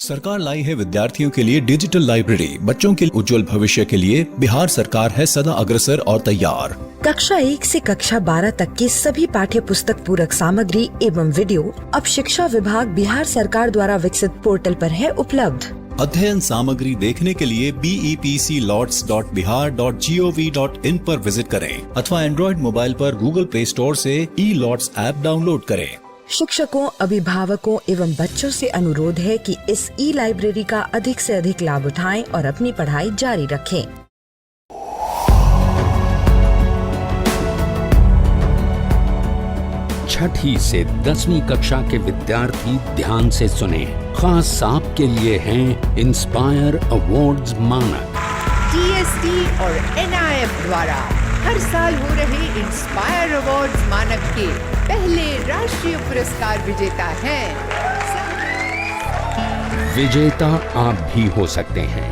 सरकार लाई है विद्यार्थियों के लिए डिजिटल लाइब्रेरी। बच्चों के उज्जवल भविष्य के लिए बिहार सरकार है सदा अग्रसर और तैयार। कक्षा 1 से कक्षा 12 तक की सभी पाठ्य पुस्तक पूरक सामग्री एवं वीडियो अब शिक्षा विभाग बिहार सरकार द्वारा विकसित पोर्टल पर है उपलब्ध। अध्ययन सामग्री देखने के लिए BEPCLOTS.bihar.gov.in पर विजिट करें अथवा एंड्रॉइड मोबाइल पर गूगल प्ले स्टोर से E-LOTS ऐप डाउनलोड करें। शिक्षकों, अभिभावकों एवं बच्चों से अनुरोध है कि इस ई-लाइब्रेरी का अधिक से अधिक लाभ उठाएं और अपनी पढ़ाई जारी रखें। छठी से 10वीं कक्षा के विद्यार्थी ध्यान से सुने। खास आपके लिए हैं इंस्पायर अवार्ड्स मानक। TST और NIF द्वारा हर साल हो रहे इंस्पायर अवार्ड्स मानक के पहले राष्ट्रीय पुरस्कार विजेता हैं। विजेता आप भी हो सकते हैं,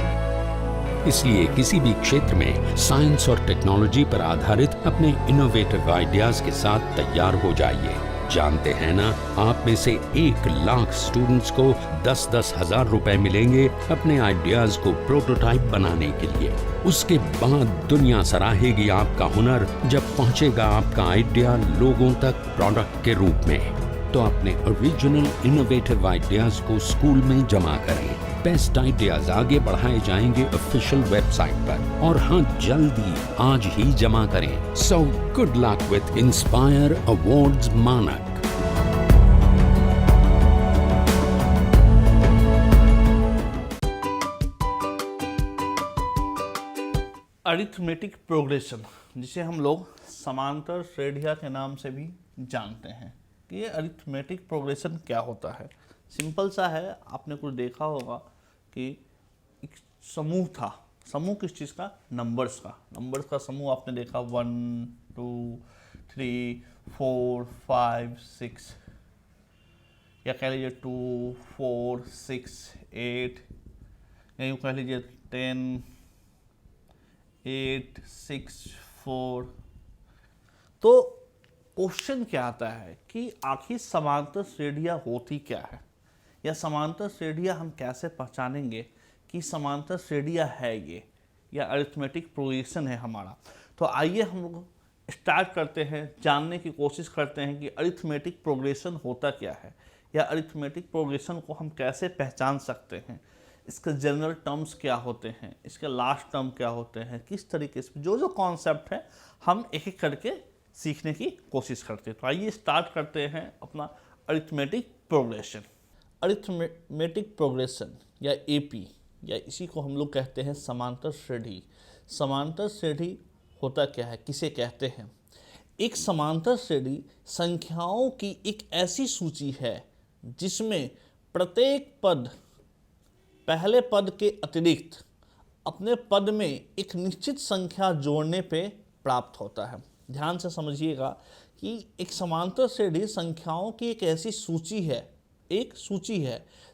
इसलिए किसी भी क्षेत्र में साइंस और टेक्नोलॉजी पर आधारित अपने इनोवेटिव आइडियाज के साथ तैयार हो जाइए। जानते हैं ना, आप में से 1 लाख स्टूडेंट्स को 10-10 हजार रुपए मिलेंगे अपने आइडियाज को प्रोटोटाइप बनाने के लिए। उसके बाद दुनिया सराहेगी आपका हुनर जब पहुंचेगा आपका आइडिया लोगों तक प्रोडक्ट के रूप में। तो अपने ओरिजिनल इनोवेटिव आइडियाज को स्कूल में जमा करें। बेस्ट आइडियाज आगे बढ़ाए जाएंगे ऑफिशियल वेबसाइट पर, और हाँ, जल्दी आज ही जमा करें। So good luck with inspire awards मानक। अरिथमेटिक प्रोग्रेशन, जिसे हम लोग समांतर श्रेणियां के नाम से भी जानते हैं, कि ये अरिथमेटिक प्रोग्रेशन क्या होता है। सिंपल सा है, आपने कुछ देखा होगा कि एक समूह था। समूह किस चीज़ का? नंबर्स का समूह आपने देखा 1 2 3 4 5 6, या कह लीजिए 2 4 6 8, या यूँ कह लीजिए 10 8 6 4। तो क्वेश्चन क्या आता है कि आखिर समांतर श्रेणियां होती क्या है, या समांतर श्रेणियां हम कैसे पहचानेंगे कि समांतर श्रेणियां है ये, या अरिथमेटिक प्रोग्रेशन है हमारा। तो आइए हम लोग स्टार्ट करते हैं, जानने की कोशिश करते हैं कि अरिथमेटिक प्रोग्रेशन होता क्या है, या अरिथमेटिक प्रोग्रेशन को हम कैसे पहचान सकते हैं, इसके जनरल टर्म्स क्या होते हैं, इसके लास्ट टर्म क्या होते हैं, किस तरीके से जो कॉन्सेप्ट है हम एक एक करके सीखने की कोशिश करते हैं। तो आइए स्टार्ट करते हैं अपना अरिथमेटिक प्रोग्रेशन। अरिथमेटिक प्रोग्रेशन या AP, या इसी को हम लोग कहते हैं समांतर श्रेणी। समांतर श्रेणी होता क्या है, किसे कहते हैं? एक समांतर श्रेणी संख्याओं की एक ऐसी सूची है जिसमें प्रत्येक पद पहले पद के अतिरिक्त अपने पद में एक निश्चित संख्या जोड़ने पे प्राप्त होता है। ध्यान से समझिएगा कि एक समांतर श्रेणी संख्याओं की एक ऐसी सूची है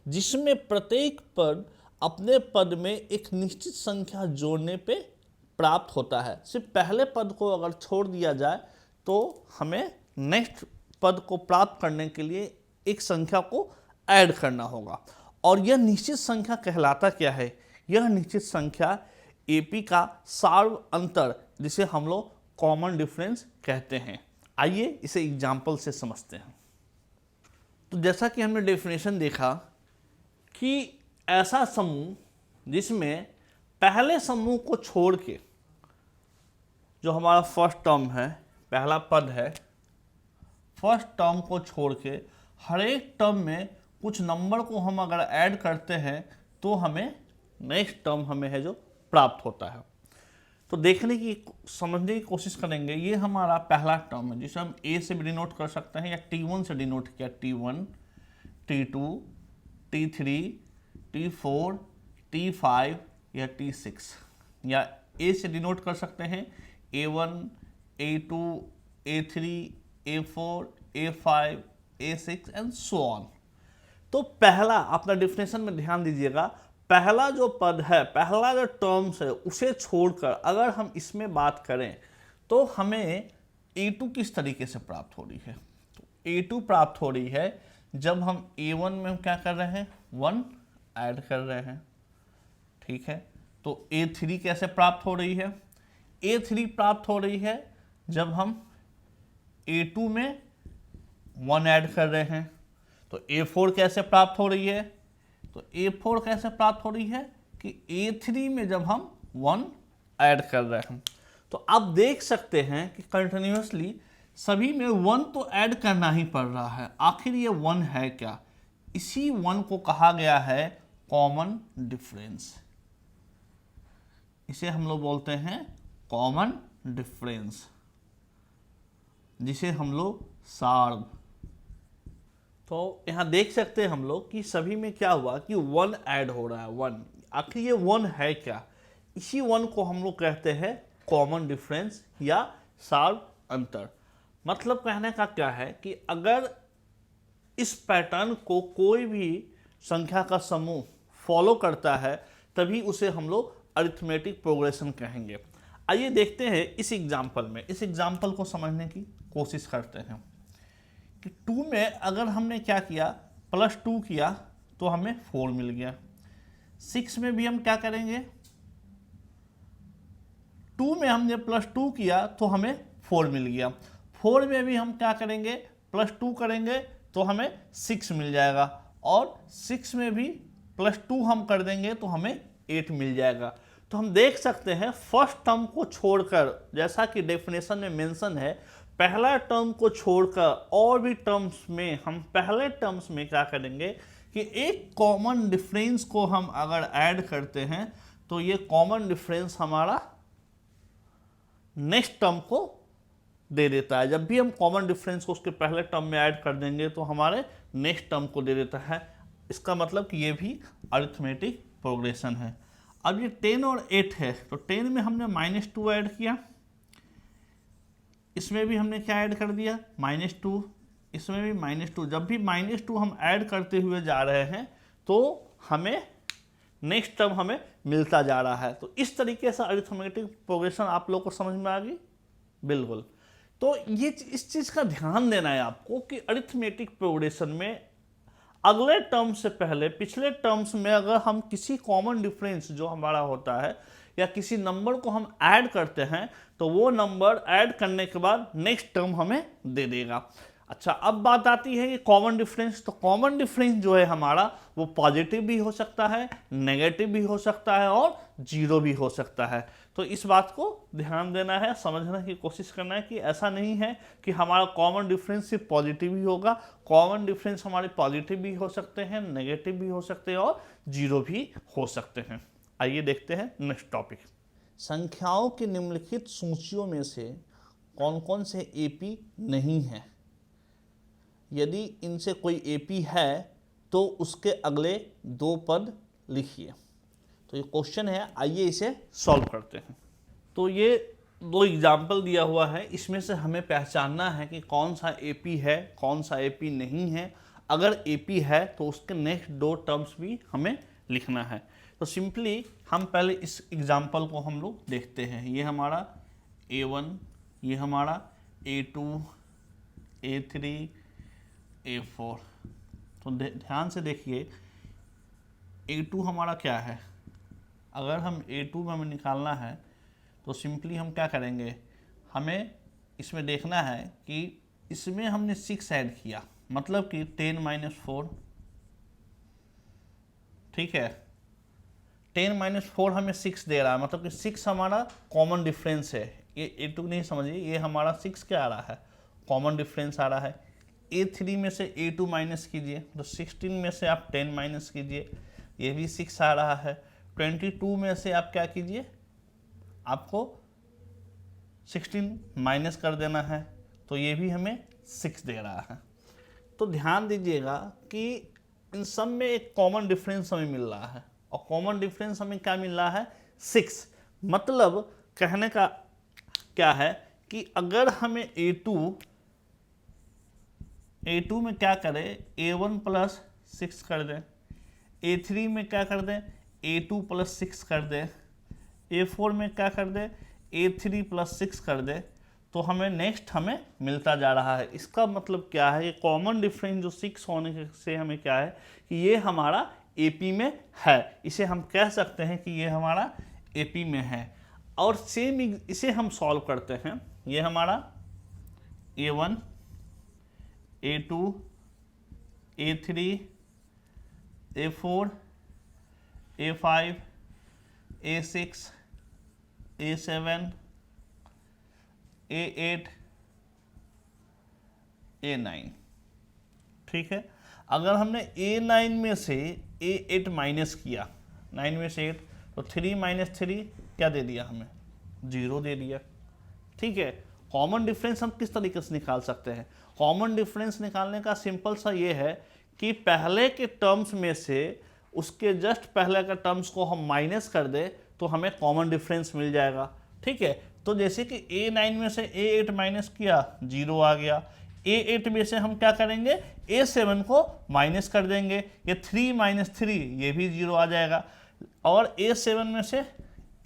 जिसमें प्रत्येक पद अपने पद में एक निश्चित संख्या जोड़ने पे प्राप्त होता है। सिर्फ पहले पद को अगर छोड़ दिया जाए तो हमें नेक्स्ट पद को प्राप्त करने के लिए एक संख्या को ऐड करना होगा। और यह निश्चित संख्या कहलाता क्या है? यह निश्चित संख्या AP का सार्व अंतर, जिसे हम लोग कॉमन डिफरेंस कहते हैं। आइए इसे एग्जाम्पल से समझते हैं। तो जैसा कि हमने डेफिनेशन देखा कि ऐसा समूह जिसमें पहले समूह को छोड़ के, जो हमारा फर्स्ट टर्म है, पहला पद है, फर्स्ट टर्म को छोड़ के हर एक टर्म में कुछ नंबर को हम अगर ऐड करते हैं तो हमें नेक्स्ट टर्म हमें है जो प्राप्त होता है। तो देखने की, समझने की कोशिश करेंगे। ये हमारा पहला टर्म है जिसे हम A से भी डिनोट कर सकते हैं, या T1 से डिनोट किया, T1 T2 T3 T4 T5 या T6, या A से डिनोट कर सकते हैं A1 A2 A3 A4 A5 A6 and so on. तो पहला, अपना डेफिनेशन में ध्यान दीजिएगा, पहला जो पद है, पहला जो टर्म्स है, उसे छोड़कर अगर हम इसमें बात करें तो हमें A2 किस तरीके से प्राप्त हो रही है? तो A2 प्राप्त हो रही है जब हम A1 में क्या कर रहे हैं, 1 ऐड कर रहे हैं, ठीक है। तो A3 कैसे प्राप्त हो रही है? A3 प्राप्त हो रही है जब हम A2 में 1 ऐड कर रहे हैं। तो A4 कैसे प्राप्त हो रही है? तो A4 कैसे प्राप्त हो रही है कि A3 में जब हम 1 ऐड कर रहे हैं। तो आप देख सकते हैं कि कंटिन्यूसली सभी में 1 तो ऐड करना ही पड़ रहा है। आखिर ये 1 है क्या? इसी 1 को कहा गया है कॉमन डिफरेंस। इसे हम लोग बोलते हैं कॉमन डिफरेंस, जिसे हम लोग सार। तो यहाँ देख सकते हैं हम लोग कि सभी में क्या हुआ कि 1 ऐड हो रहा है, 1। आखिर ये 1 है क्या? इसी 1 को हम लोग कहते हैं कॉमन डिफरेंस या सार अंतर। मतलब कहने का क्या है कि अगर इस पैटर्न को कोई भी संख्या का समूह फॉलो करता है तभी उसे हम लोग अरिथमेटिक प्रोग्रेशन कहेंगे। आइए देखते हैं इस एग्जाम्पल में, इस एग्जाम्पल को समझने की कोशिश करते हैं कि 2 में अगर हमने क्या किया, +2 किया तो हमें 4 मिल गया। 6 में भी हम क्या करेंगे, 2 में हमने +2 किया तो हमें 4 मिल गया। 4 में भी हम क्या करेंगे, +2 करेंगे तो हमें 6 मिल जाएगा, और 6 में भी +2 हम कर देंगे तो हमें 8 मिल जाएगा। तो हम देख सकते हैं फर्स्ट टर्म को छोड़कर, जैसा कि डेफिनेशन में मेंशन है, पहला टर्म को छोड़कर और भी टर्म्स में हम पहले टर्म्स में क्या करेंगे कि एक कॉमन डिफरेंस को हम अगर ऐड करते हैं तो ये कॉमन डिफरेंस हमारा नेक्स्ट टर्म को दे देता है। जब भी हम कॉमन डिफरेंस को उसके पहले टर्म में ऐड कर देंगे तो हमारे नेक्स्ट टर्म को दे देता है। इसका मतलब कि ये भी अरिथमेटिक प्रोग्रेशन है। अब ये 10 और 8 है, तो 10 में हमने -2 ऐड किया, इसमें भी हमने क्या ऐड कर दिया, -2, इसमें भी -2। जब भी -2 हम ऐड करते हुए जा रहे हैं तो हमें नेक्स्ट टर्म हमें मिलता जा रहा है। तो इस तरीके से अरिथमेटिक प्रोग्रेशन आप लोग को समझ में आ गई? बिल्कुल। तो ये इस चीज़ का ध्यान देना है आपको कि अरिथमेटिक प्रोग्रेशन में अगले टर्म से पहले पिछले टर्म्स में अगर हम किसी कॉमन डिफरेंस जो हमारा होता है या किसी नंबर को हम ऐड करते हैं तो वो नंबर ऐड करने के बाद नेक्स्ट टर्म हमें दे देगा। अच्छा, अब बात आती है कि कॉमन डिफरेंस। तो कॉमन डिफरेंस जो है हमारा वो पॉजिटिव भी हो सकता है, नेगेटिव भी हो सकता है और 0 भी हो सकता है। तो इस बात को ध्यान देना है, समझने की कोशिश करना है कि ऐसा नहीं है कि हमारा कॉमन डिफरेंस सिर्फ पॉजिटिव ही होगा। कॉमन डिफरेंस हमारे पॉजिटिव भी हो सकते हैं, नेगेटिव भी हो सकते हैं और 0 भी हो सकते हैं। आइए देखते हैं नेक्स्ट टॉपिक। संख्याओं की निम्नलिखित सूचियों में से कौन कौन से एपी नहीं है? यदि इनसे कोई एपी है तो उसके अगले 2 पद लिखिए। तो ये क्वेश्चन है, आइए इसे सॉल्व करते हैं। तो ये 2 एग्जाम्पल दिया हुआ है, इसमें से हमें पहचानना है कि कौन सा एपी है, कौन सा एपी नहीं है। अगर एपी है तो उसके नेक्स्ट 2 टर्म्स भी हमें लिखना है। तो सिंपली हम पहले इस एग्जाम्पल को हम लोग देखते हैं। ये हमारा A1, ये हमारा A2, A3, A4। तो ध्यान से देखिए, A2 हमारा क्या है? अगर हम A2 में हमें निकालना है तो सिंपली हम क्या करेंगे, हमें इसमें देखना है कि इसमें हमने 6 ऐड किया, मतलब कि 10 - 4, ठीक है। 10 - 4 हमें 6 दे रहा है, मतलब कि 6 हमारा कॉमन डिफरेंस है। ये A2 नहीं समझिए, ये हमारा 6 क्या आ रहा है, कॉमन डिफरेंस आ रहा है। A3 में से A2 माइनस कीजिए तो 16 में से आप 10 माइनस कीजिए, ये भी 6 आ रहा है। 22 में से आप क्या कीजिए, आपको 16 माइनस कर देना है, तो ये भी हमें 6 दे रहा है। तो ध्यान दीजिएगा कि इन सब में एक कॉमन डिफरेंस हमें मिल रहा है, और कॉमन डिफरेंस हमें क्या मिल रहा है, 6। मतलब कहने का क्या है कि अगर हमें A2 में क्या करें, A1 + 6 कर दें, A3 में क्या कर दें, A2 + 6 कर दें, A4 में क्या कर दें, A3 + 6 कर दें, तो हमें नेक्स्ट हमें मिलता जा रहा है। इसका मतलब क्या है, ये कॉमन डिफरेंस जो 6 होने से हमें क्या है कि ये हमारा एपी में है, इसे हम कह सकते हैं कि ये हमारा एपी में है। और सेम इसे हम सॉल्व करते हैं, ये हमारा A1 A2 A3 A4 A5 A6 A7 A8 A9, ठीक है। अगर हमने A9 में से A8 माइनस किया, 9 में से 8, तो 3 माइनस 3 क्या दे दिया हमें? 0 दे दिया, ठीक है। कॉमन डिफरेंस हम किस तरीके से निकाल सकते हैं? कॉमन डिफरेंस निकालने का सिंपल सा ये है कि पहले के टर्म्स में से उसके जस्ट पहले का टर्म्स को हम माइनस कर दें तो हमें कॉमन डिफरेंस मिल जाएगा, ठीक है। तो जैसे कि A9 में से A8 माइनस किया, 0 आ गया। A8 में से हम क्या करेंगे? A7 को माइनस कर देंगे, ये 3 माइनस 3, ये भी 0 आ जाएगा। और A7 में से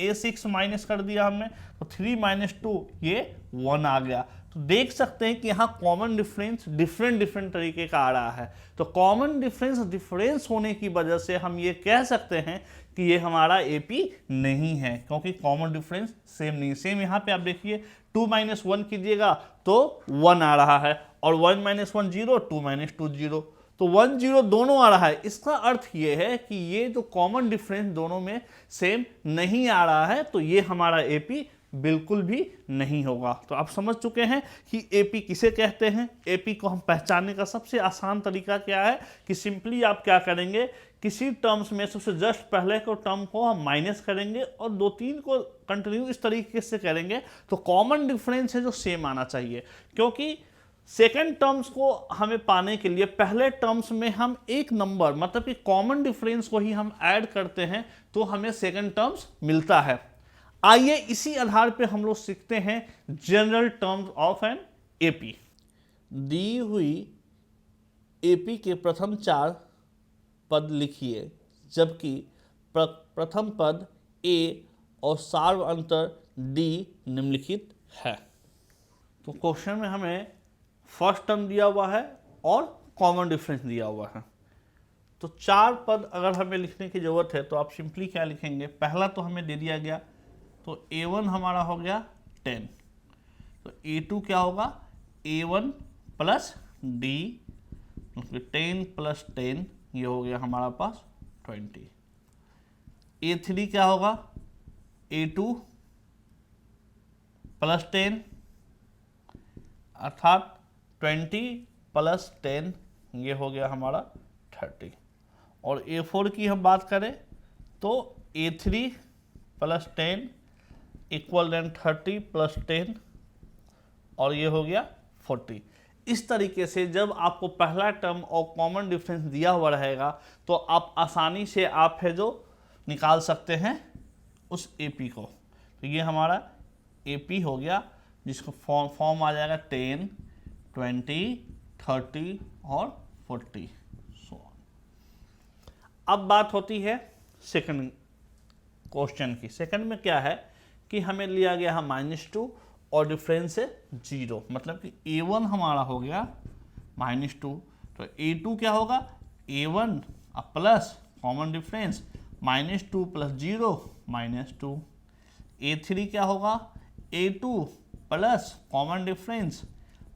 A6 माइनस कर दिया हमने, तो 3 माइनस 2, ये 1 आ गया। तो देख सकते हैं कि यहाँ कॉमन डिफरेंस डिफरेंट तरीके का आ रहा है। तो कॉमन डिफरेंस होने की वजह से हम ये कह सकते हैं कि ये हमारा एपी नहीं है, क्योंकि कॉमन डिफरेंस सेम नहीं। सेम यहाँ पे आप देखिए, 2 माइनस 1 कीजिएगा तो 1 आ रहा है, और 1 माइनस 1 0, 2 माइनस 2 0, तो 1 0 दोनों आ रहा है। इसका अर्थ ये है कि ये जो कॉमन डिफरेंस दोनों में सेम नहीं आ रहा है, तो ये हमारा एपी बिल्कुल भी नहीं होगा। तो आप समझ चुके हैं कि एपी किसे कहते हैं। एपी को हम पहचानने का सबसे आसान तरीका क्या है कि सिंपली आप क्या करेंगे, किसी टर्म्स में सबसे जस्ट पहले को टर्म को हम माइनस करेंगे और 2-3 को कंटिन्यू इस तरीके से करेंगे, तो कॉमन डिफरेंस है जो सेम आना चाहिए। क्योंकि सेकेंड टर्म्स को हमें पाने के लिए पहले टर्म्स में हम एक नंबर, मतलब कि कॉमन डिफरेंस को ही हम ऐड करते हैं, तो हमें सेकेंड टर्म्स मिलता है। आइए इसी आधार पे हम लोग सीखते हैं general terms of an AP. दी हुई एपी के प्रथम 4 पद लिखिए, जबकि प्रथम पद ए और सार्व अंतर डी निम्नलिखित है। तो क्वेश्चन में हमें फर्स्ट टर्म दिया हुआ है और कॉमन डिफरेंस दिया हुआ है। तो 4 पद अगर हमें लिखने की जरूरत है तो आप सिंपली क्या लिखेंगे? पहला तो हमें दे दिया गया, तो A1 हमारा हो गया 10, तो A2 क्या होगा? A1 प्लस D, 10 प्लस 10, ये हो गया हमारा पास 20। A3 क्या होगा? A2 प्लस 10, अर्थात 20 प्लस 10, ये हो गया हमारा 30। और A4 की हम बात करें तो A3 plus 10 equal then 30 plus 10, और ये हो गया 40। इस तरीके से जब आपको पहला टर्म और कॉमन डिफरेंस दिया हुआ रहेगा तो आप आसानी से आप है जो निकाल सकते हैं उस एपी को। तो ये हमारा एपी हो गया, जिसको फॉर्म आ जाएगा 10, 20, 30 और 40। अब बात होती है सेकंड क्वेश्चन की। सेकंड में क्या है कि हमें लिया गया है -2 और डिफरेंस है 0, मतलब कि A1 हमारा हो गया -2, तो A2 क्या होगा? A1 plus common difference -2 plus 0 -2। A3 क्या होगा? A2 plus common difference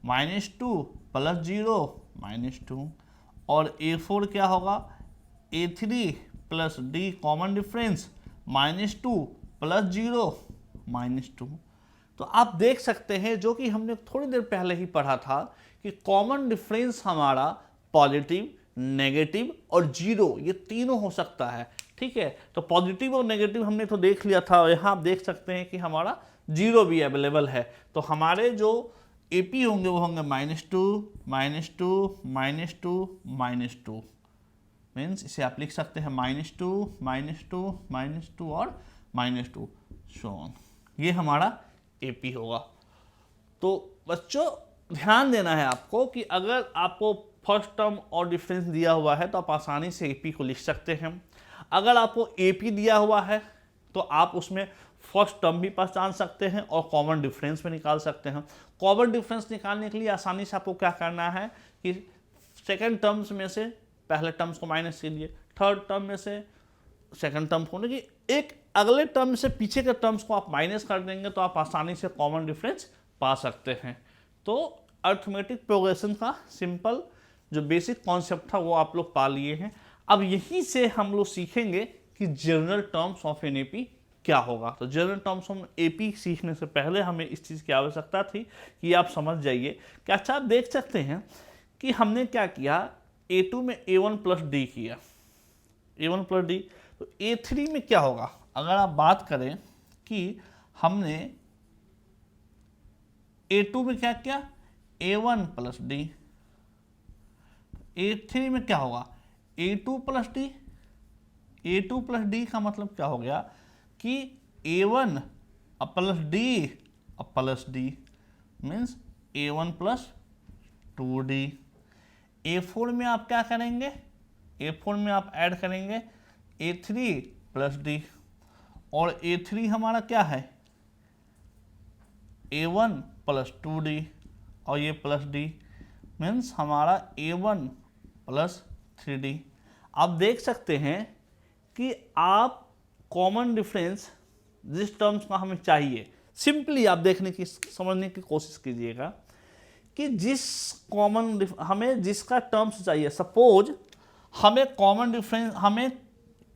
-2 plus 0 -2। और A4 क्या होगा? A3 plus D common difference -2 plus 0 -2। तो आप देख सकते हैं, जो कि हमने थोड़ी देर पहले ही पढ़ा था, कि कॉमन डिफरेंस हमारा पॉजिटिव, नेगेटिव और 0, ये तीनों हो सकता है, ठीक है। तो पॉजिटिव और नेगेटिव हमने तो देख लिया था, यहाँ आप देख सकते हैं कि हमारा 0 भी अवेलेबल है। तो हमारे जो एपी होंगे वो होंगे -2, -2, -2, -2, मीन्स इसे आप लिख सकते हैं -2, -2, -2 और -2, सो ऑन। ये हमारा एपी होगा। तो बच्चों ध्यान देना है आपको कि अगर आपको फर्स्ट टर्म और डिफरेंस दिया हुआ है तो आप आसानी से एपी को लिख सकते हैं। अगर आपको एपी दिया हुआ है तो आप उसमें फर्स्ट टर्म भी पहचान सकते हैं और कॉमन डिफरेंस भी निकाल सकते हैं। कॉमन डिफरेंस निकालने के लिए आसानी से आपको क्या करना है कि सेकेंड टर्म्स में से पहले टर्म्स को माइनस कीजिए, थर्ड टर्म में से सेकंड टर्म को, कि एक अगले टर्म से पीछे के टर्म्स को आप माइनस कर देंगे तो आप आसानी से कॉमन डिफरेंस पा सकते हैं। तो अर्थमेटिक प्रोग्रेशन का सिंपल जो बेसिक कॉन्सेप्ट था वो आप लोग पा लिए हैं। अब यहीं से हम लोग सीखेंगे कि general terms of an AP क्या होगा। तो जनरल टर्म्स ऑफ एपी सीखने से पहले हमें इस चीज़ की आवश्यकता थी कि आप समझ जाइए कि अच्छा आप देख सकते हैं कि हमने क्या किया, A2 में A1 प्लस डी किया, A1 प्लस डी, तो A3 में क्या होगा। अगर आप बात करें कि हमने A2 में क्या किया, A1 प्लस डी, A3 में क्या होगा, A2 plus D. A2 plus D का मतलब क्या हो गया कि A1 plus D plus D means A1 plus 2D। A4 में आप क्या करेंगे, A4 में आप ऐड करेंगे A3 प्लस डी, और A3 हमारा क्या है, A1 प्लस 2D, और ये प्लस डी मीन्स हमारा A1 प्लस 3D। आप देख सकते हैं कि आप कॉमन डिफरेंस जिस टर्म्स का हमें चाहिए, सिंपली आप देखने की समझने की कोशिश कीजिएगा कि जिस कॉमन हमें जिसका टर्म्स चाहिए, सपोज हमें कॉमन डिफरेंस हमें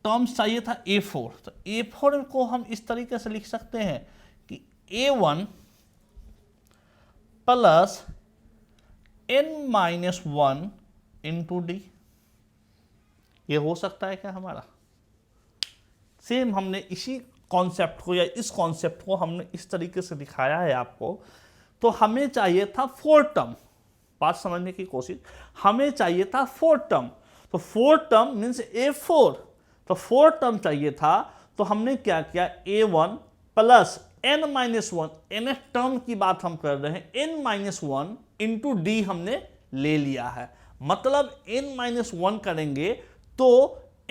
टर्म्स चाहिए था A4, तो A4 को हम इस तरीके से लिख सकते हैं कि A1 plus n-1 into D. ये हो सकता है क्या हमारा, सेम हमने इसी कॉन्सेप्ट को या इस कॉन्सेप्ट को हमने इस तरीके से दिखाया है आपको। तो हमें चाहिए था 4 टर्म, बात समझने की कोशिश, हमें चाहिए था 4 टर्म, तो 4 टर्म मीन्स A4, तो 4 टर्म चाहिए था, तो हमने क्या किया, A1 plus n-1, n term की बात हम कर रहे हैं, n-1 इंटू डी हमने ले लिया है। मतलब n-1 करेंगे तो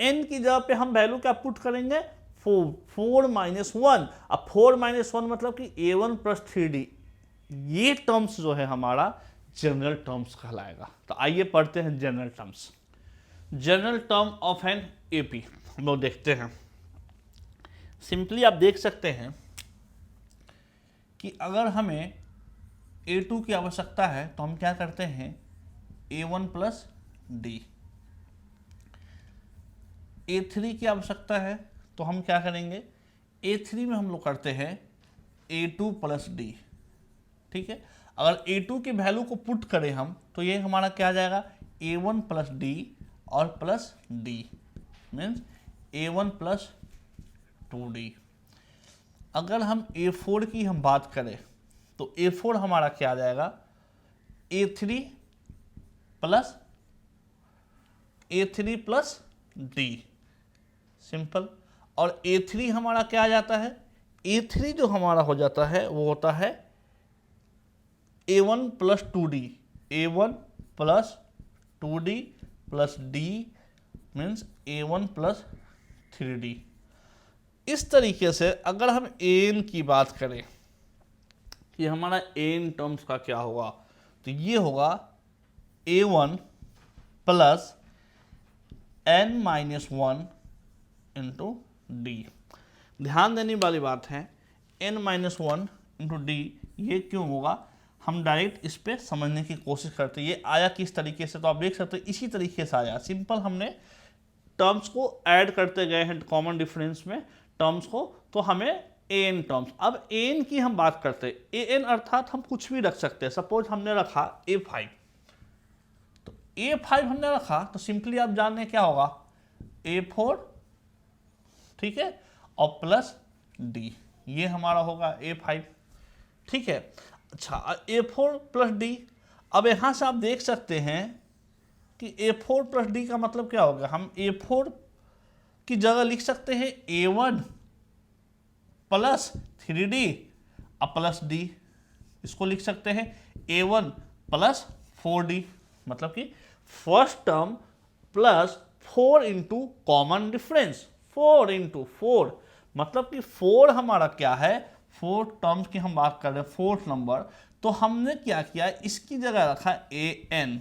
n की जगह पे हम वैल्यू क्या पुट करेंगे, 4-1। अब 4-1 मतलब कि A1 प्लस 3D, ये टर्म्स जो है हमारा जनरल टर्म्स कहलाएगा। तो आइए पढ़ते हैं general terms. General term of an AP हम लोग देखते हैं। सिंपली आप देख सकते हैं कि अगर हमें A2 की आवश्यकता है तो हम क्या करते हैं, A1 प्लस डी। A3 की आवश्यकता है तो हम क्या करेंगे, A3 में हम लोग करते हैं A2 प्लस डी। ठीक है, अगर A2 की वैल्यू को पुट करें हम तो ये हमारा क्या आ जाएगा, A1 प्लस डी और plus D means A1 plus 2D। अगर हम A4 की हम बात करें तो A4 हमारा क्या आ जाएगा, A3 प्लस डी, सिंपल। और A3 हमारा क्या आ जाता है, A3 जो हमारा हो जाता है वो होता है A1 plus 2D, A1 plus 2D plus D means A1 plus 3D। इस तरीके से अगर हम an की बात करें कि हमारा n टर्म्स का क्या होगा, तो ये होगा A1 plus n-1 into D. ध्यान देने वाली बात है, n-1 इंटू डी ये क्यों होगा, हम डायरेक्ट इस पे समझने की कोशिश करते हैं ये आया किस तरीके से। तो आप देख सकते हैं इसी तरीके से आया, सिंपल हमने टर्म्स को ऐड करते गए हैं कॉमन डिफरेंस में टर्म्स को, तो हमें an टर्म्स। अब an की हम बात करते हैं, an अर्थात हम कुछ भी रख सकते हैं। सपोज हमने रखा A5, तो A5 हमने रखा तो सिंपली आप जान लें क्या होगा, A4, ठीक है, और प्लस D, ये हमारा होगा A5। ठीक है, अच्छा A4 प्लस D। अब यहां से आप देख सकते हैं कि A4 प्लस D का मतलब क्या होगा, हम A4 की जगह लिख सकते हैं A1 plus 3D plus D, इसको लिख सकते हैं A1 प्लस 4D, मतलब कि first term plus 4 into common difference, 4 into 4 मतलब कि 4 हमारा क्या है, 4 टर्म्स की हम बात कर रहे हैं, 4th नंबर। तो हमने क्या किया, इसकी जगह रखा an,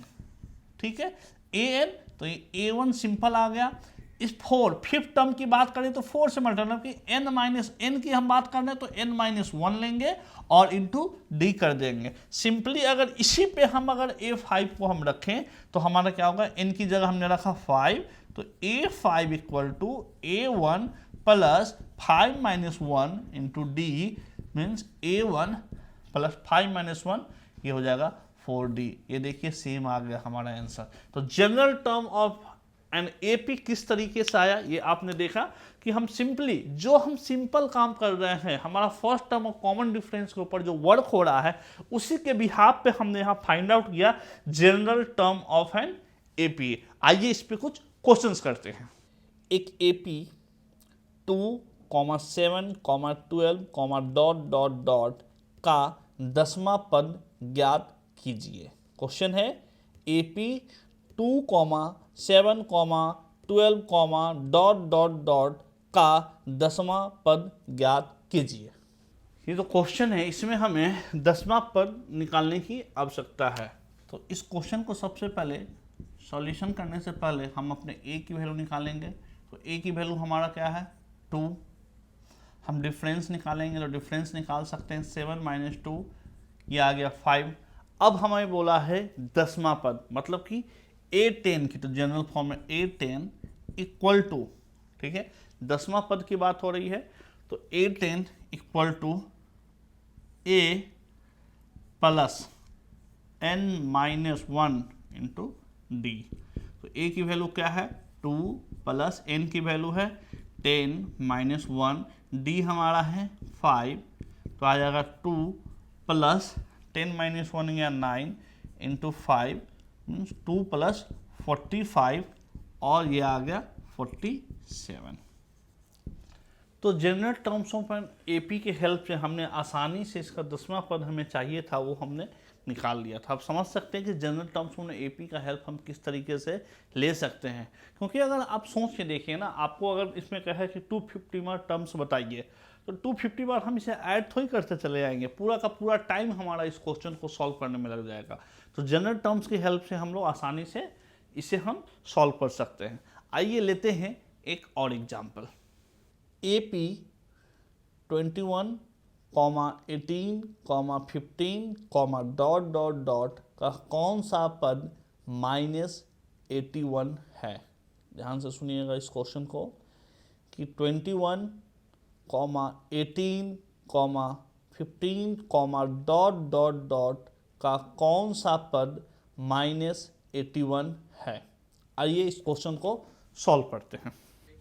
ठीक है, an, तो ये A1 सिंपल आ गया, इस 4 फिफ्थ टर्म की बात करें तो 4 से मतलब कि n माइनस n की हम बात कर रहे हैं तो n माइनस 1 लेंगे और इंटू डी कर देंगे। सिंपली अगर इसी पे हम अगर a5 को हम रखें तो हमारा क्या होगा, n की जगह हमने रखा 5, तो a5 equal to a1 plus 5 minus 1 into D means a1 plus 5 minus 1, ये हो जाएगा 4d। ये देखिए सेम आ गया हमारा आंसर। तो general term of and AP किस तरीके से आया ये आपने देखा कि हम सिंपली जो हम सिंपल काम कर रहे हैं, हमारा फर्स्ट टर्म और कॉमन डिफरेंस के ऊपर जो वर्क हो रहा है उसी के बिहाफ पे हमने यहाँ फाइंड आउट किया general term of an AP. आइए इस पे कुछ क्वेश्चंस करते हैं। एक एपी 2, 7, 12, डॉट डॉट डॉट का 10वां पद ज्ञात कीजिए। क्वेश्चन है एपी 2, 7, 12, डॉट डॉट डॉट का 10वां पद ज्ञात कीजिए। ये तो क्वेश्चन है, इसमें हमें 10वां पद निकालने की आवश्यकता है। तो इस क्वेश्चन को सबसे पहले सॉल्यूशन करने से पहले हम अपने a की वैल्यू निकालेंगे। तो a की वैल्यू हमारा क्या है 2, हम डिफरेंस निकालेंगे तो डिफरेंस निकाल सकते हैं 7 माइनस 2, ये आ गया 5। अब हमें बोला है 10वां पद, मतलब कि a10 की, तो जनरल फॉर्म में a10 इक्वल टू, ठीक है 10वां पद की बात हो रही है, तो a10 equal to a plus n minus 1 into D. तो a की वैल्यू क्या है 2 प्लस n की वैल्यू है 10 माइनस 1, d हमारा है 5, तो आ जाएगा 2 प्लस 10 माइनस 1 या 9 इंटू 5 मीन्स 2 प्लस 45 और ये आ गया 47। तो general terms of an AP के हेल्प से हमने आसानी से इसका 10वां पद हमें चाहिए था वो हमने निकाल लिया था। आप समझ सकते हैं कि जनरल टर्म्स में एपी का हेल्प हम किस तरीके से ले सकते हैं, क्योंकि अगर आप सोच के देखिए ना, आपको अगर इसमें कहे कि 250 बार टर्म्स बताइए तो 250 बार हम इसे ऐड थोड़ी करते चले जाएंगे, पूरा का पूरा टाइम हमारा इस क्वेश्चन को सॉल्व करने में लग जाएगा। तो जनरल टर्म्स की हेल्प से हम लोग आसानी से इसे हम सॉल्व कर सकते हैं। आइए लेते हैं एक और example. AP 21, 18, 15, dot dot dot का कौन सा पद -81 है। ध्यान से सुनिएगा इस क्वेश्चन को कि 21, 18, 15, डॉट डॉट डॉट का कौन सा पद -81 है। आइए इस क्वेश्चन को सॉल्व करते हैं।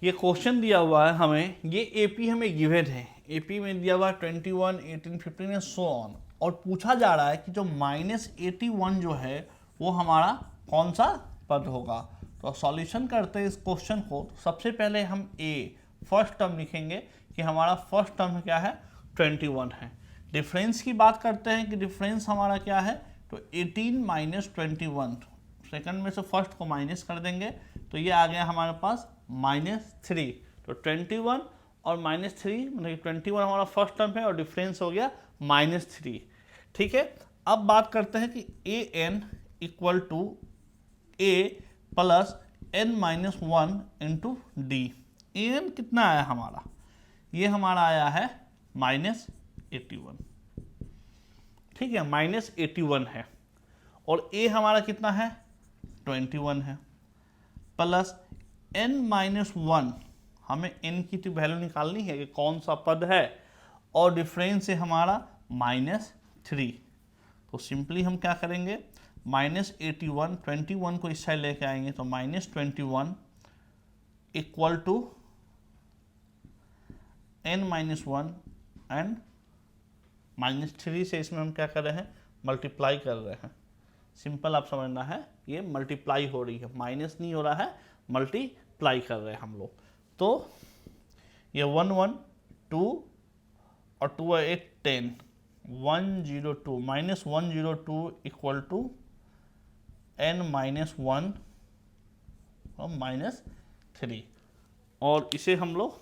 ये क्वेश्चन दिया हुआ है हमें, ये एपी हमें गिवन है, एपी में दिया हुआ है 21, 18, 15 एंड सो ऑन, और पूछा जा रहा है कि जो -81 जो है वो हमारा कौन सा पद होगा। तो सॉल्यूशन करते हैं इस क्वेश्चन को। तो सबसे पहले हम फर्स्ट टर्म लिखेंगे कि हमारा फर्स्ट टर्म क्या है 21 है। डिफरेंस की बात करते हैं कि डिफरेंस हमारा क्या है, तो 18 माइनस 21, सेकंड में से फर्स्ट को माइनस कर देंगे तो ये आ गया हमारे पास -3। तो 21 और -3 मतलब 21 हमारा फर्स्ट टर्म है और डिफरेंस हो गया -3। ठीक है, अब बात करते हैं कि an equal to a plus n-1 into D. an कितना आया हमारा, ये हमारा आया है -81। ठीक है, -81 है और a हमारा कितना है 21 है, प्लस n-1, हमें n की तो वैल्यू निकालनी है कि कौन सा पद है, और डिफरेंस है हमारा -3। तो सिंपली हम क्या करेंगे, -81, 21 को इस साइड लेके आएंगे तो -21 इक्वल टू n-1 एंड -3 से इसमें हम क्या कर रहे हैं, मल्टीप्लाई कर रहे हैं। सिंपल आप समझना है, ये मल्टीप्लाई हो रही है, माइनस नहीं हो रहा है, मल्टीप्लाई कर रहे हैं हम लोग। तो ये 1 1 2 और 2 है 8 10 102 -102 इक्वल टू n-1 और -3, और इसे हम लोग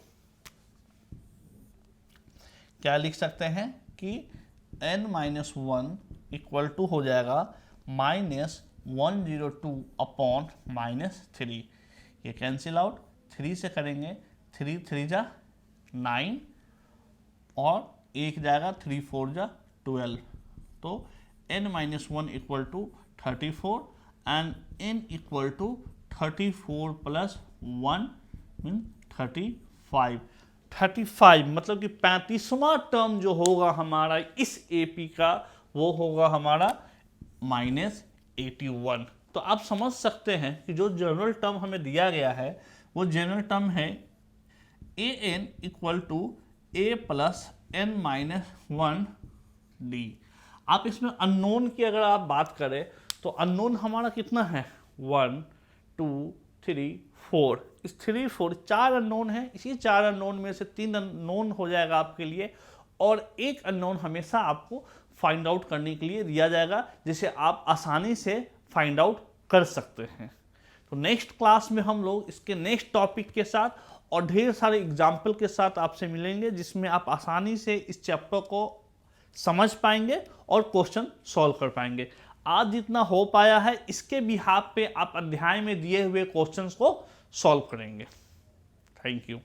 क्या लिख सकते हैं कि n-1 इक्वल टू हो जाएगा -102 अपॉन -3, ये कैंसिल आउट, 3 से करेंगे, 3 3 जा 9 और 1 जाएगा 3 4 जा 12, तो n - 1 equal to 34 and n equal to 34 plus 1 mean 35 मतलब कि 35वां टर्म जो होगा हमारा इस AP का वो होगा हमारा -81। तो आप समझ सकते हैं कि जो जनरल टर्म हमें दिया गया है वो जनरल टर्म है an equal to a plus n - 1 d। आप इसमें अननोन की अगर आप बात करें तो अननोन हमारा कितना है 1 2 3 4, इस 3 4 4 अननोन है। इसी 4 अननोन में से 3 अननोन हो जाएगा आपके लिए और एक अननोन हमेशा आपको फाइंड आउट करने के लिए दिया जाएगा जिसे आप आसानी से फाइंड आउट कर सकते हैं। तो नेक्स्ट क्लास में हम लोग इसके नेक्स्ट टॉपिक के साथ और ढेर सारे एग्जाम्पल के साथ आपसे मिलेंगे जिसमें आप आसानी से इस चैप्टर को समझ पाएंगे और क्वेश्चन सॉल्व कर पाएंगे। आज जितना हो पाया है इसके बिहाफ पे आप अध्याय में दिए हुए क्वेश्चंस को सॉल्व करेंगे। Thank you.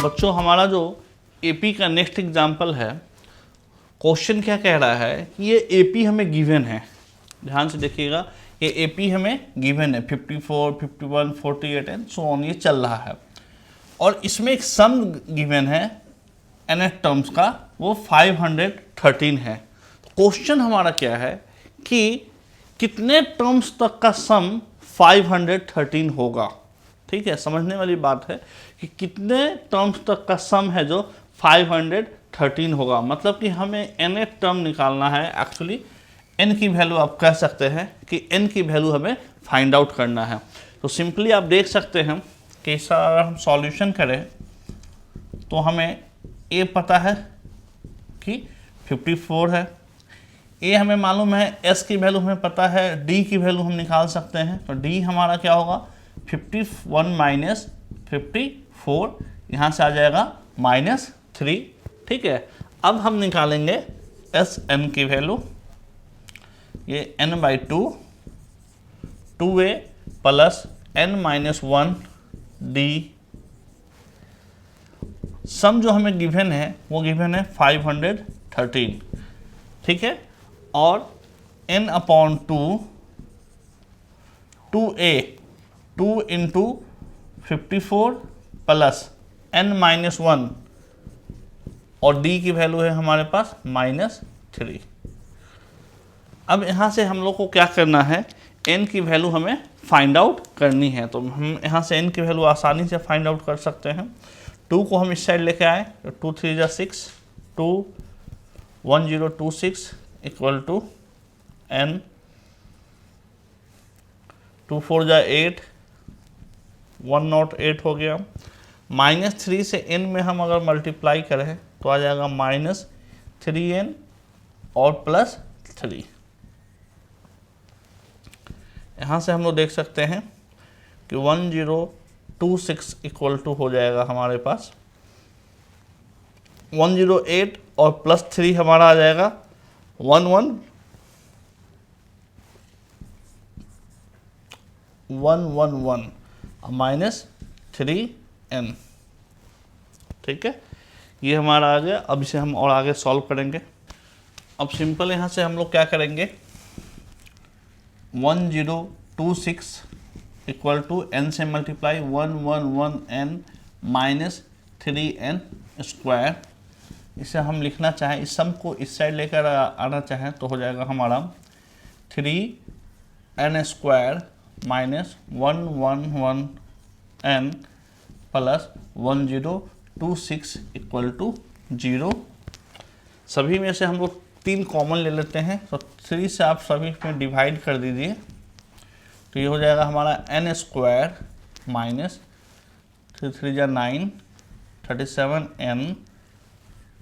बच्चों हमारा जो एपी का नेक्स्ट एग्जाम्पल है, क्वेश्चन क्या कह रहा है कि ये एपी हमें गिवन है। ध्यान से देखिएगा, ये एपी हमें गिवन है 54, 51, 48 एंड सो ऑन, ये चल रहा है और इसमें एक सम गिवन है nth टर्म्स का, वो 513 है। क्वेश्चन हमारा क्या है कि कितने टर्म्स तक का सम 513 होगा। ठीक है, समझने वाली बात है कि कितने टर्म्स तक का सम है जो 513 होगा। मतलब कि हमें nth टर्म निकालना है। एक्चुअली n की वैल्यू आप कह सकते हैं कि n की वैल्यू हमें फाइंड आउट करना है। तो सिंपली आप देख सकते हैं कि इसका अगर हम सॉल्यूशन करें तो हमें a पता है कि 54 है, a हमें मालूम है, s की वैल्यू हमें पता है, d की वैल्यू हम निकाल सकते हैं। तो d हमारा क्या होगा 51 माइनस 54, यहाँ से आ जाएगा -3। ठीक है, अब हम निकालेंगे एस एन की वैल्यू, ये n/2 2a plus n-1 d। सम जो हमें गिवन है वो गिवन है 513। ठीक है, और n/2 2a 2 into 54 plus n-1 और d की वैल्यू है हमारे पास -3। अब यहाँ से हम लोग को क्या करना है, n की वैल्यू हमें फाइंड आउट करनी है। तो हम यहाँ से n की वैल्यू आसानी से फाइंड आउट कर सकते हैं। 2 को हम इस साइड लेके आए तो 2 3 जा 6, 2 1026 इक्वल टू n, 2 4 जा 8, 108 हो गया। -3 से n में हम अगर मल्टीप्लाई करें तो आ जाएगा -3n और +3। यहाँ से हम लोग देख सकते हैं कि 1026 इक्वल टू हो जाएगा हमारे पास 108 और प्लस 3 हमारा आ जाएगा 111 माइनस 3n। ठीक है, ये हमारा आ गया। अब इसे हम और आगे सॉल्व करेंगे। अब सिंपल यहाँ से हम लोग क्या करेंगे, 1026 इक्वल टू n से multiply 111n minus 3n square. इसे हम लिखना चाहें, इस सम को इस साइड लेकर आना चाहें तो हो जाएगा हमारा 3n square minus 111n plus 1026 equal to 0। सभी में से हम लोग 3 कॉमन ले लेते हैं, तो 3 से आप सभी में डिवाइड कर दीजिए, तो ये हो जाएगा हमारा n स्क्वायर माइनस 3 3 जा 9 37n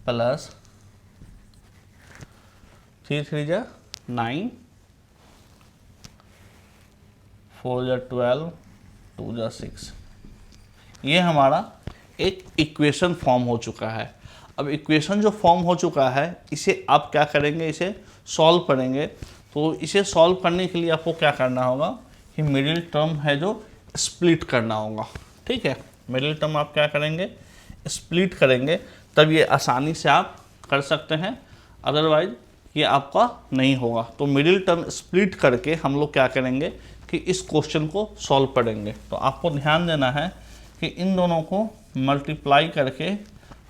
प्लस 3 3 जा 9 4 जा 12 2 जा 6। ये हमारा एक इक्वेशन फॉर्म हो चुका है। अब इक्वेशन जो फॉर्म हो चुका है, इसे आप क्या करेंगे, इसे सॉल्व करेंगे। तो इसे सॉल्व करने के लिए आपको क्या करना होगा कि मिडिल टर्म है जो स्प्लिट करना होगा। ठीक है, मिडिल टर्म आप क्या करेंगे, स्प्लिट करेंगे, तब ये आसानी से आप कर सकते हैं, अदरवाइज ये आपका नहीं होगा। तो मिडिल टर्म स्प्लिट करके हम लोग क्या करेंगे कि इस क्वेश्चन को सॉल्व करेंगे। तो आपको ध्यान देना है कि इन दोनों को मल्टीप्लाई करके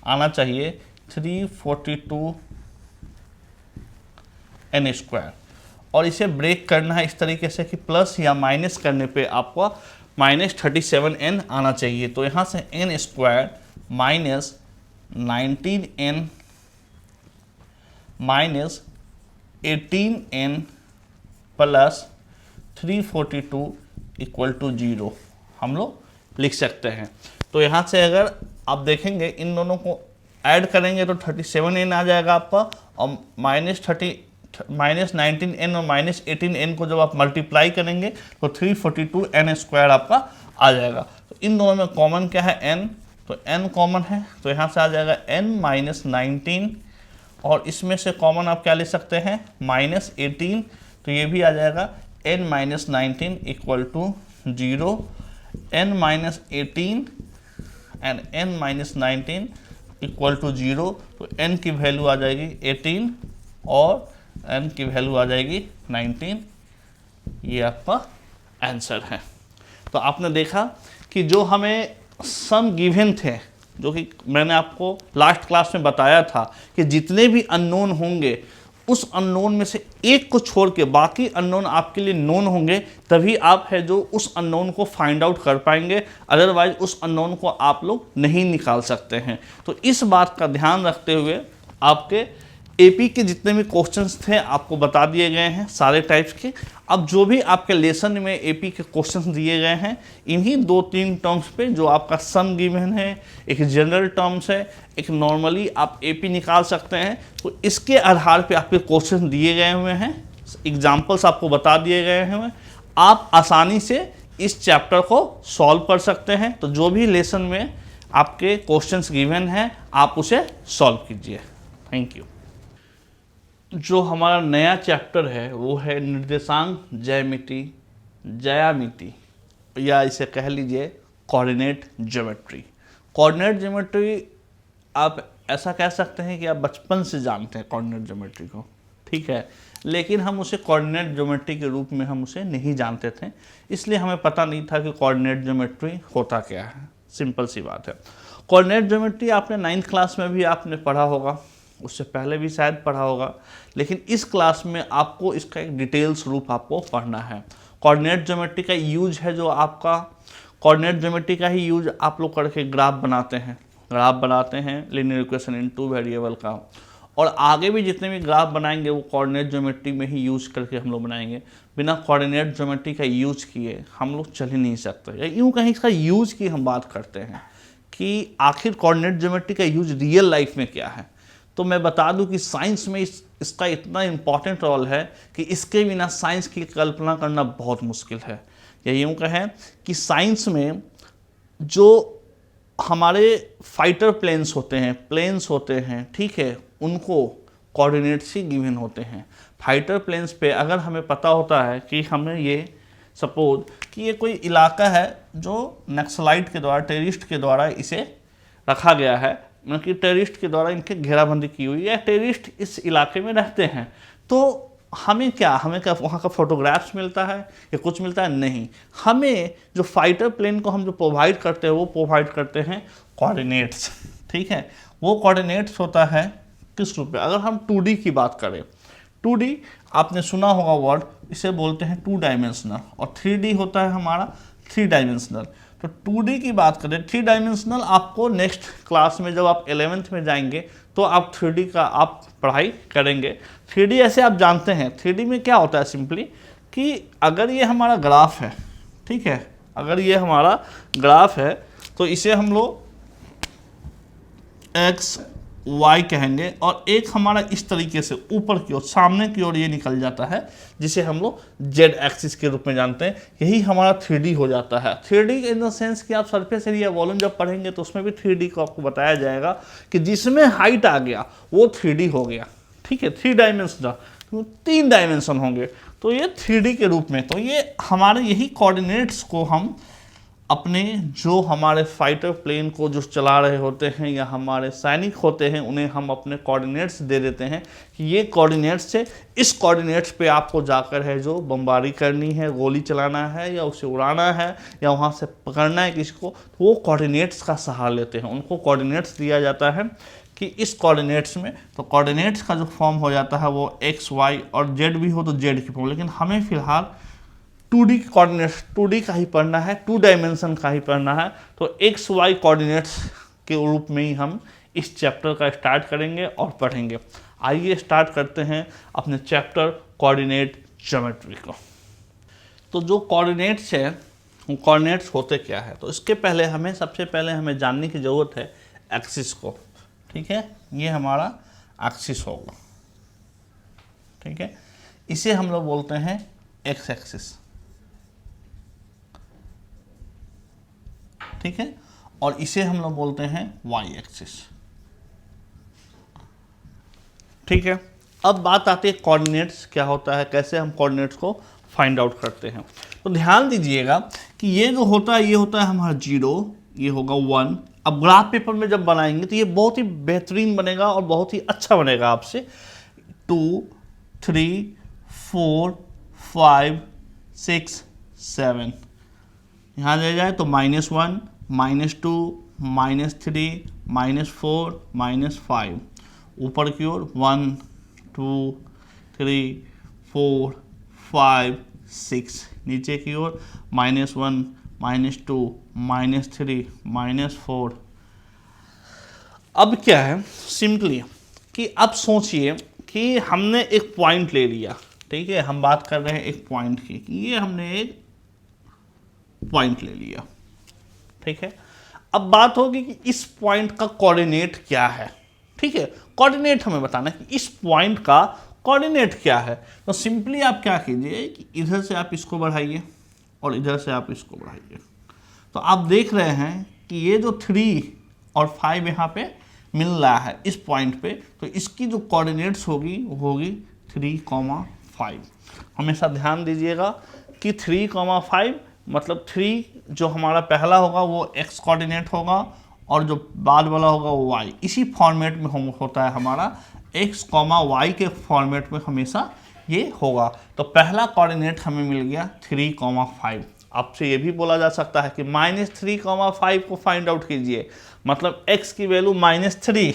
आना चाहिए 342n स्क्वायर, और इसे ब्रेक करना है इस तरीके से कि प्लस या माइनस करने पे आपको माइनस 37n आना चाहिए। तो यहाँ से n square minus 19n minus 18n plus 342 equal to 0 हम लोग लिख सकते हैं। तो यहाँ से अगर आप देखेंगे इन दोनों को ऐड करेंगे तो 37n आ जाएगा आपका, और माइनस 19n और माइनस 18n को जब आप मल्टीप्लाई करेंगे तो 342n स्क्वायर आपका आ जाएगा। तो इन दोनों में कॉमन क्या है, n, तो n कॉमन है, तो यहाँ से आ जाएगा n माइनस 19, और इसमें से कॉमन आप क्या ले सकते हैं, माइनस 18, तो ये भी आ जाएगा n minus 19 equal to 0। n minus 18 and n minus 19 equal to 0, तो n की वैल्यू आ जाएगी 18 और n की वैल्यू आ जाएगी 19। ये आपका आंसर है। तो आपने देखा कि जो हमें सम गिवन थे, जो कि मैंने आपको लास्ट क्लास में बताया था कि जितने भी अननोन होंगे उस अननोन में से एक को छोड़ के बाकी अननोन आपके लिए नोन होंगे, तभी आप है जो उस अननोन को फाइंड आउट कर पाएंगे, अदरवाइज उस अननोन को आप लोग नहीं निकाल सकते हैं। तो इस बात का ध्यान रखते हुए आपके एपी के जितने भी क्वेश्चंस थे आपको बता दिए गए हैं सारे टाइप्स के। अब जो भी आपके लेसन में एपी के क्वेश्चंस दिए गए हैं, इन्हीं 2-3 टर्म्स पे जो आपका सम गिवन है, एक जनरल टर्म्स है, एक नॉर्मली आप एपी निकाल सकते हैं। तो इसके आधार पे आपके क्वेश्चन दिए गए हुए हैं, एग्जाम्पल्स आपको बता दिए गए हैं, आप आसानी से इस चैप्टर को सॉल्व कर सकते हैं। तो जो भी लेसन में आपके क्वेश्चंस गिवन हैं आप उसे सॉल्व कीजिए। Thank you. जो हमारा नया चैप्टर है वो है निर्देशांक ज्यामिति, या इसे कह लीजिए कोऑर्डिनेट ज्योमेट्री। कोऑर्डिनेट ज्योमेट्री आप ऐसा कह सकते हैं कि आप बचपन से जानते हैं कोऑर्डिनेट ज्योमेट्री को, ठीक है, लेकिन हम उसे कोऑर्डिनेट ज्योमेट्री के रूप में हम उसे नहीं जानते थे, इसलिए हमें पता नहीं था कि कोऑर्डिनेट ज्योमेट्री होता क्या है। सिंपल सी बात है। कोऑर्डिनेट ज्योमेट्री आपने 9th क्लास में भी आपने पढ़ा होगा, उससे पहले भी शायद पढ़ा होगा, लेकिन इस क्लास में आपको इसका एक डिटेल्स रूप आपको पढ़ना है। कोऑर्डिनेट ज्योमेट्री का यूज है जो आपका कोऑर्डिनेट ज्योमेट्री का ही यूज आप लोग करके ग्राफ बनाते हैं लीनियर इक्वेशन इन 2 वेरिएबल का, और आगे भी जितने भी ग्राफ बनाएंगे वो कोऑर्डिनेट ज्योमेट्री में ही यूज करके हम लोग बनाएंगे। बिना कोऑर्डिनेट ज्योमेट्री का यूज किए हम लोग चल ही नहीं सकते। यूँ कहीं इसका यूज की हम बात करते हैं कि आखिर कोऑर्डिनेट ज्योमेट्री का यूज रियल लाइफ में क्या है। तो तो मैं बता दूं कि साइंस में इसका इतना इम्पॉर्टेंट रोल है कि इसके बिना साइंस की कल्पना करना बहुत मुश्किल है। या यूँ कहें कि साइंस में जो हमारे फाइटर प्लेन्स होते हैं, ठीक है, उनको कोऑर्डिनेट्स ही गिवन होते हैं। फाइटर प्लेन्स पे अगर हमें पता होता है कि हमें ये सपोज कि ये कोई इलाका है जो नक्सलाइट के द्वारा, टेररिस्ट के द्वारा इसे रखा गया है, मतलब कि टेररिस्ट के द्वारा इनकी घेराबंदी की हुई है, टेररिस्ट इस इलाके में रहते हैं, तो हमें क्या वहाँ का फोटोग्राफ्स मिलता है या कुछ मिलता है? नहीं, हमें जो फाइटर प्लेन को हम जो प्रोवाइड करते हैं वो प्रोवाइड करते हैं कोऑर्डिनेट्स, ठीक है। वो कोऑर्डिनेट्स होता है किस रूप में? अगर हम 2D की बात करें, 2D आपने सुना होगा वर्ड, इसे बोलते हैं 2 डायमेंशनल, और 3D होता है हमारा 3 डायमेंशनल। तो 2D की बात करें, 3 डायमेंशनल आपको नेक्स्ट क्लास में जब आप 11th में जाएंगे तो आप 3D का आप पढ़ाई करेंगे। 3D ऐसे आप जानते हैं, 3D में क्या होता है सिंपली कि अगर ये हमारा ग्राफ है, ठीक है, अगर ये हमारा ग्राफ है तो इसे हम लोग x y कहेंगे, और एक हमारा इस तरीके से ऊपर की ओर, सामने की ओर ये निकल जाता है जिसे हम लोग z एक्सिस के रूप में जानते हैं। यही हमारा 3D हो जाता है। 3D इन द सेंस कि आप सरफेस एरिया वॉल्यूम जब पढ़ेंगे तो उसमें भी 3D को आपको बताया जाएगा कि जिसमें हाइट आ गया वो 3D हो गया, ठीक है, 3 डायमेंशनल, तो 3 डायमेंशन होंगे तो ये 3D के रूप में। तो ये हमारे यही कोऑर्डिनेट्स को हम अपने जो हमारे फाइटर प्लेन को जो चला रहे होते हैं या हमारे सैनिक होते हैं उन्हें हम अपने कोऑर्डिनेट्स दे देते हैं कि ये कोऑर्डिनेट्स से इस कोऑर्डिनेट्स पे आपको जाकर है जो बमबारी करनी है, गोली चलाना है या उसे उड़ाना है या वहाँ से पकड़ना है किसी को, तो वो कोऑर्डिनेट्स का सहारा लेते हैं। उनको कोऑर्डिनेट्स दिया जाता है कि इस कोऑर्डिनेट्स में, तो कोऑर्डिनेट्स का जो फॉर्म हो जाता है वो x y और z भी हो तो z की फॉर्म, लेकिन हमें फिलहाल 2D कोऑर्डिनेट्स 2D का ही पढ़ना है, 2 डायमेंशन का ही पढ़ना है, तो x y कोऑर्डिनेट्स के रूप में ही हम इस चैप्टर का स्टार्ट करेंगे और पढ़ेंगे। आइए स्टार्ट करते हैं अपने चैप्टर कोऑर्डिनेट ज्योमेट्री को। तो जो कोऑर्डिनेट्स है, कोऑर्डिनेट्स होते क्या है, तो इसके पहले हमें सबसे पहले हमें जानने की ज़रूरत है एक्सिस को, ठीक है। ये हमारा एक्सिस होगा, ठीक है, इसे हम लोग बोलते हैं एक्स एक्सिस, ठीक है, और इसे हम लोग बोलते हैं वाई एक्सिस, ठीक है। अब बात आती है कोऑर्डिनेट्स क्या होता है, कैसे हम कोऑर्डिनेट्स को फाइंड आउट करते हैं। तो ध्यान दीजिएगा कि ये जो होता है ये होता है हमारा 0, ये होगा 1। अब ग्राफ पेपर में जब बनाएंगे तो ये बहुत ही बेहतरीन बनेगा और बहुत ही अच्छा बनेगा आपसे। 2 3 4 5 6 7, यहाँ ले जाए तो -1 -2 -3 -4 -5, ऊपर की ओर 1 2 3 4 5 6, नीचे की ओर -1 -2 -3 -4। अब क्या है सिंपली कि अब सोचिए कि हमने एक पॉइंट ले लिया, ठीक है, हम बात कर रहे हैं एक पॉइंट की, कि ये हमने एक पॉइंट ले लिया, ठीक है। अब बात होगी कि इस पॉइंट का कोऑर्डिनेट क्या है, ठीक है, कोऑर्डिनेट हमें बताना है कि इस पॉइंट का कोऑर्डिनेट क्या है। तो सिंपली आप क्या कीजिए कि इधर से आप इसको बढ़ाइए और इधर से आप इसको बढ़ाइए, तो आप देख रहे हैं कि ये जो 3 और 5 यहाँ पे मिल रहा है इस पॉइंट पे, तो इसकी जो कोऑर्डिनेट्स होगी वो होगी 3,5। हमेशा ध्यान दीजिएगा कि 3,5 मतलब 3 जो हमारा पहला होगा वो x कोऑर्डिनेट होगा और जो बाद वाला होगा वो y। इसी फॉर्मेट में होता है हमारा x, y के फॉर्मेट में हमेशा ये होगा। तो पहला कोऑर्डिनेट हमें मिल गया 3,5। आपसे ये भी बोला जा सकता है कि -3,5 को फाइंड आउट कीजिए, मतलब x की वैल्यू -3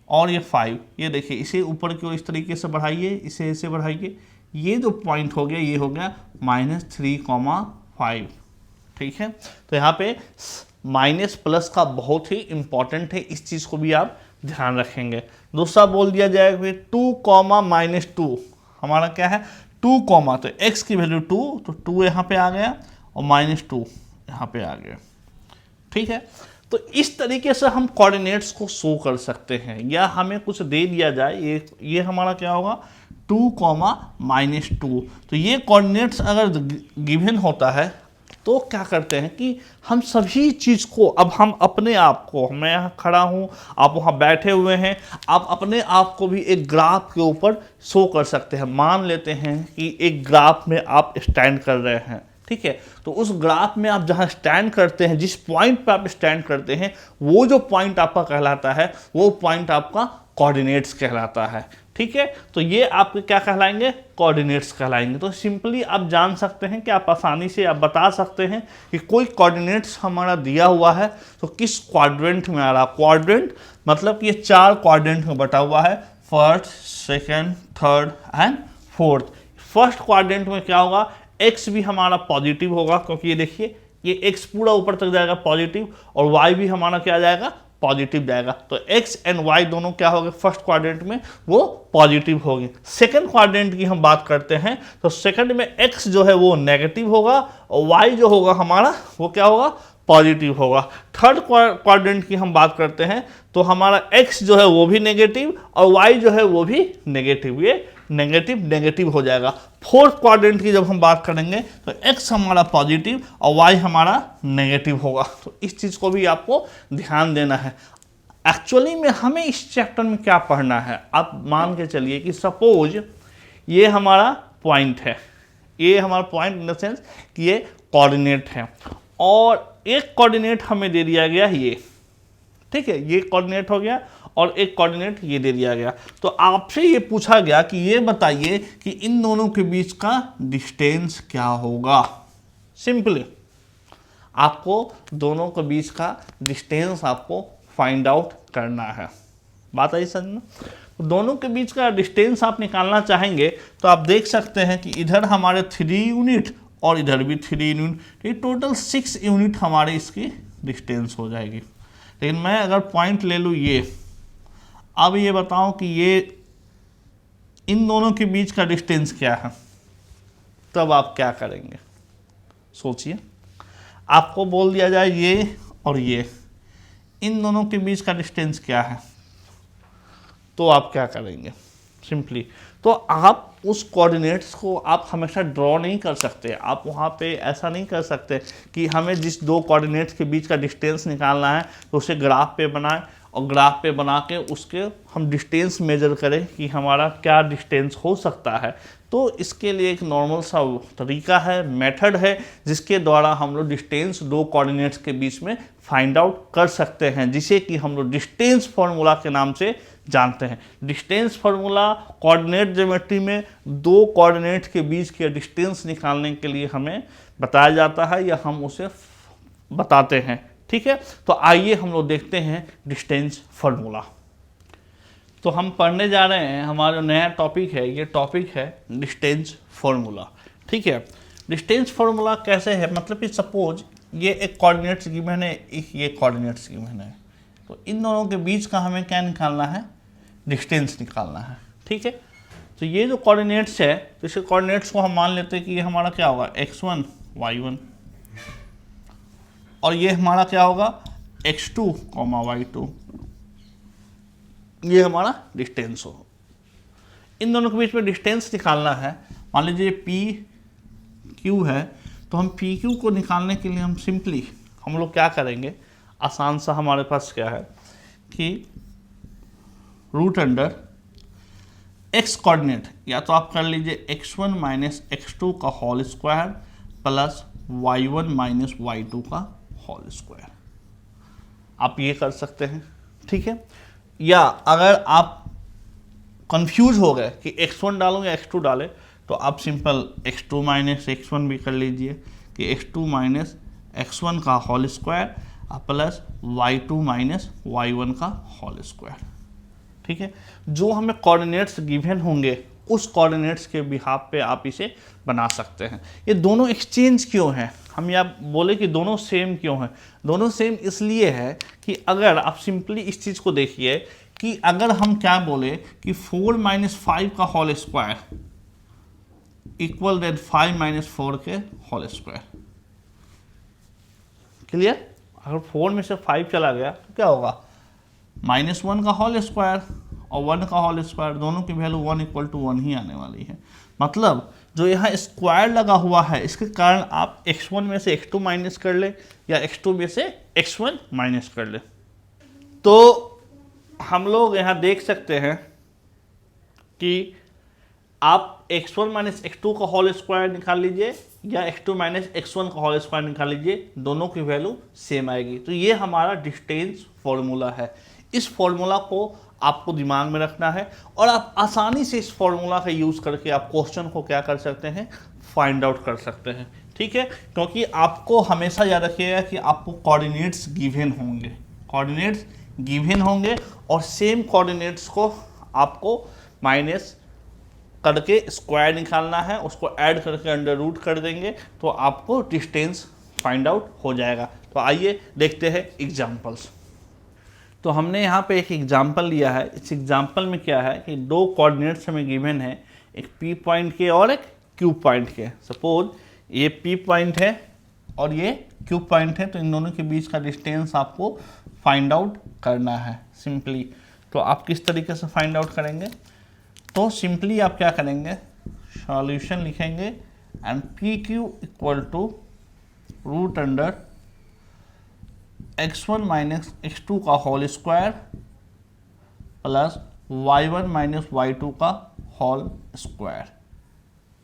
और ये 5, ये देखिए इसे ऊपर की ओर इस तरीके से बढ़ाइए, इसे ऐसे बढ़ाइए, ये जो पॉइंट हो गया ये हो गया -3,5, ठीक है। तो यहाँ पे माइनस प्लस का बहुत ही इंपॉर्टेंट है, इस चीज़ को भी आप ध्यान रखेंगे। दूसरा बोल दिया जाएगा 2, -2 हमारा क्या है 2, तो x की वैल्यू 2, तो 2 यहाँ पे आ गया और -2 यहाँ पे आ गया, ठीक है। तो इस तरीके से हम कोऑर्डिनेट्स को शो कर सकते हैं, या हमें कुछ दे दिया जाए, ये हमारा क्या होगा 2, -2। तो ये कोऑर्डिनेट्स अगर गिवन होता है तो क्या करते हैं कि हम सभी चीज़ को, अब हम अपने आप को, मैं यहाँ खड़ा हूँ, आप वहाँ बैठे हुए हैं, आप अपने आप को भी एक ग्राफ के ऊपर शो कर सकते हैं। मान लेते हैं कि एक ग्राफ में आप स्टैंड कर रहे हैं, ठीक है। तो उस ग्राफ में आप जहाँ स्टैंड करते हैं, जिस पॉइंट पे आप स्टैंड करते हैं, वो जो पॉइंट आपका कहलाता है, वो पॉइंट आपका कोऑर्डिनेट्स कहलाता है, ठीक है। तो ये आपके क्या कहलाएंगे, कोऑर्डिनेट्स कहलाएंगे। तो सिंपली आप जान सकते हैं कि आप आसानी से आप बता सकते हैं कि कोई कोऑर्डिनेट्स हमारा दिया हुआ है तो किस क्वाड्रेंट में आ रहा। क्वाड्रेंट मतलब कि ये 4 क्वाड्रेंट में बटा हुआ है, first, second, third and fourth. First quadrant में क्या होगा, एक्स भी हमारा पॉजिटिव होगा, क्योंकि ये देखिए ये एक्स पूरा ऊपर तक जाएगा पॉजिटिव, और वाई भी हमारा क्या जाएगा, पॉजिटिव जाएगा। तो एक्स एंड वाई दोनों क्या हो गए फर्स्ट क्वाड्रेंट में, वो पॉजिटिव हो गए। सेकंड क्वाड्रेंट की हम बात करते हैं तो सेकंड में एक्स जो है वो नेगेटिव होगा, और वाई जो होगा हमारा वो क्या होगा, पॉजिटिव होगा। थर्ड क्वाड्रेंट की हम बात करते हैं तो हमारा एक्स जो है वो भी नेगेटिव और वाई जो है वो भी नेगेटिव, ये नेगेटिव नेगेटिव हो जाएगा। फोर्थ क्वाड्रेंट की जब हम बात करेंगे तो एक्स हमारा पॉजिटिव और वाई हमारा नेगेटिव होगा। तो इस चीज़ को भी आपको ध्यान देना है। एक्चुअली में हमें इस चैप्टर में क्या पढ़ना है, आप मान के चलिए कि सपोज ये हमारा पॉइंट है, ये हमारा पॉइंट इन द सेंस कि ये कोऑर्डिनेट है, और एक कोऑर्डिनेट हमें दे दिया गया ये, ठीक है, ये कोऑर्डिनेट हो गया और एक कोऑर्डिनेट ये दे दिया गया। तो आपसे ये पूछा गया कि ये बताइए कि इन दोनों के बीच का डिस्टेंस क्या होगा। सिंपली आपको दोनों के बीच का डिस्टेंस आपको फाइंड आउट करना है। बात आई समझ में? तो दोनों के बीच का डिस्टेंस आप निकालना चाहेंगे तो आप देख सकते हैं कि इधर हमारे 3 यूनिट और इधर भी 3 यूनिट, ये टोटल 6 यूनिट हमारे इसकी डिस्टेंस हो जाएगी। लेकिन मैं अगर पॉइंट ले लूँ ये, अब ये बताओ कि ये इन दोनों के बीच का डिस्टेंस क्या है, तब आप क्या करेंगे सोचिए। आपको बोल दिया जाए ये और ये, इन दोनों के बीच का डिस्टेंस क्या है, तो आप क्या करेंगे सिंपली। तो आप उस कोऑर्डिनेट्स को आप हमेशा ड्रॉ नहीं कर सकते, आप वहाँ पे ऐसा नहीं कर सकते कि हमें जिस 2 कोऑर्डिनेट्स के बीच का डिस्टेंस निकालना है तो उसे ग्राफ पे बनाएं और ग्राफ पे बना के उसके हम डिस्टेंस मेजर करें कि हमारा क्या डिस्टेंस हो सकता है। तो इसके लिए एक नॉर्मल सा तरीका है, मेथड है, जिसके द्वारा हम लोग डिस्टेंस 2 कोऑर्डिनेट्स के बीच में फाइंड आउट कर सकते हैं, जिसे कि हम लोग डिस्टेंस फार्मूला के नाम से जानते हैं। डिस्टेंस फार्मूला कोऑर्डिनेट ज्योमेट्री में 2 कोऑर्डिनेट्स के बीच के डिस्टेंस निकालने के लिए हमें बताया जाता है या हम उसे बताते हैं, ठीक है। तो आइए हम लोग देखते हैं डिस्टेंस फार्मूला। तो हम पढ़ने जा रहे हैं, हमारा नया टॉपिक है, ये टॉपिक है डिस्टेंस फार्मूला, ठीक है। डिस्टेंस फार्मूला कैसे है, मतलब कि सपोज ये एक कोऑर्डिनेट्स गिवन है, ये कोऑर्डिनेट्स गिवन है, तो इन दोनों के बीच का हमें क्या निकालना है, डिस्टेंस निकालना है, ठीक है। तो ये जो कोऑर्डिनेट्स है, तो इस कोऑर्डिनेट्स को हम मान लेते हैं कि ये हमारा क्या होगा, x1 y1, और ये हमारा क्या होगा x2, y2, ये हमारा डिस्टेंस हो। इन दोनों के बीच में डिस्टेंस निकालना है। मान लीजिए पी क्यू है, तो हम पी क्यू को निकालने के लिए हम सिंपली हम लोग क्या करेंगे, आसान सा हमारे पास क्या है कि रूट अंडर एक्स कोऑर्डिनेट, या तो आप कर लीजिए x1 माइनस x2 का whole square plus y1 minus y2 का होल स्क्वायर, आप ये कर सकते हैं, ठीक है। या अगर आप कंफ्यूज हो गए कि x1 डालो या x2 डालें, तो आप सिंपल x2 माइनस x1 भी कर लीजिए कि x2 माइनस x1 का whole square plus y2 minus y1 का होल स्क्वायर, ठीक है। जो हमें कोऑर्डिनेट्स गिवन होंगे उस कोऑर्डिनेट्स के बिहाफ पे आप इसे बना सकते हैं। ये दोनों एक्सचेंज क्यों हैं, हम यहाँ बोले कि दोनों सेम क्यों हैं, दोनों सेम इसलिए है कि अगर आप सिंपली इस चीज़ को देखिए कि अगर हम क्या बोले कि 4 माइनस 5 का whole square equal then 5 minus 4 के होल स्क्वायर, क्लियर। अगर 4 में से 5 चला गया तो क्या होगा, -1 का होल स्क्वायर और 1 का होल स्क्वायर, दोनों की वैल्यू 1 = 1 ही आने वाली है। मतलब जो यहाँ स्क्वायर लगा हुआ है इसके कारण आप x1 में से x2 माइनस कर ले या x2 में से x1 माइनस कर ले। तो हम लोग यहाँ देख सकते हैं कि आप x1 माइनस x2 का होल स्क्वायर निकाल लीजिए या x2 माइनस x1 का होल स्क्वायर निकाल लीजिए, दोनों की वैल्यू सेम आएगी। तो ये हमारा डिस्टेंस फॉर्मूला है। इस फॉर्मूला को आपको दिमाग में रखना है और आप आसानी से इस फॉर्मूला का यूज़ करके आप क्वेश्चन को क्या कर सकते हैं, फाइंड आउट कर सकते हैं। ठीक है, क्योंकि आपको हमेशा याद रखिएगा कि आपको कोऑर्डिनेट्स गिवन होंगे, कोऑर्डिनेट्स गिवन होंगे और सेम कोऑर्डिनेट्स को आपको माइनस करके स्क्वायर निकालना है, उसको ऐड करके अंडर रूट कर देंगे तो आपको डिस्टेंस फाइंड आउट हो जाएगा। तो आइए देखते हैं एग्जांपल्स। तो हमने यहाँ पे एक एग्जांपल लिया है। इस एग्जांपल में क्या है कि दो कोऑर्डिनेट्स हमें गिवन है, एक पी पॉइंट के और एक क्यू पॉइंट के। सपोज ये पी पॉइंट है और ये क्यू पॉइंट है, तो इन दोनों के बीच का डिस्टेंस आपको फाइंड आउट करना है सिंपली। तो आप किस तरीके से फाइंड आउट करेंगे, तो सिंपली आप क्या करेंगे, सॉल्यूशन लिखेंगे and P Q equal to root under x1 minus x2 का whole square plus y1 minus y2 का होल स्क्वायर।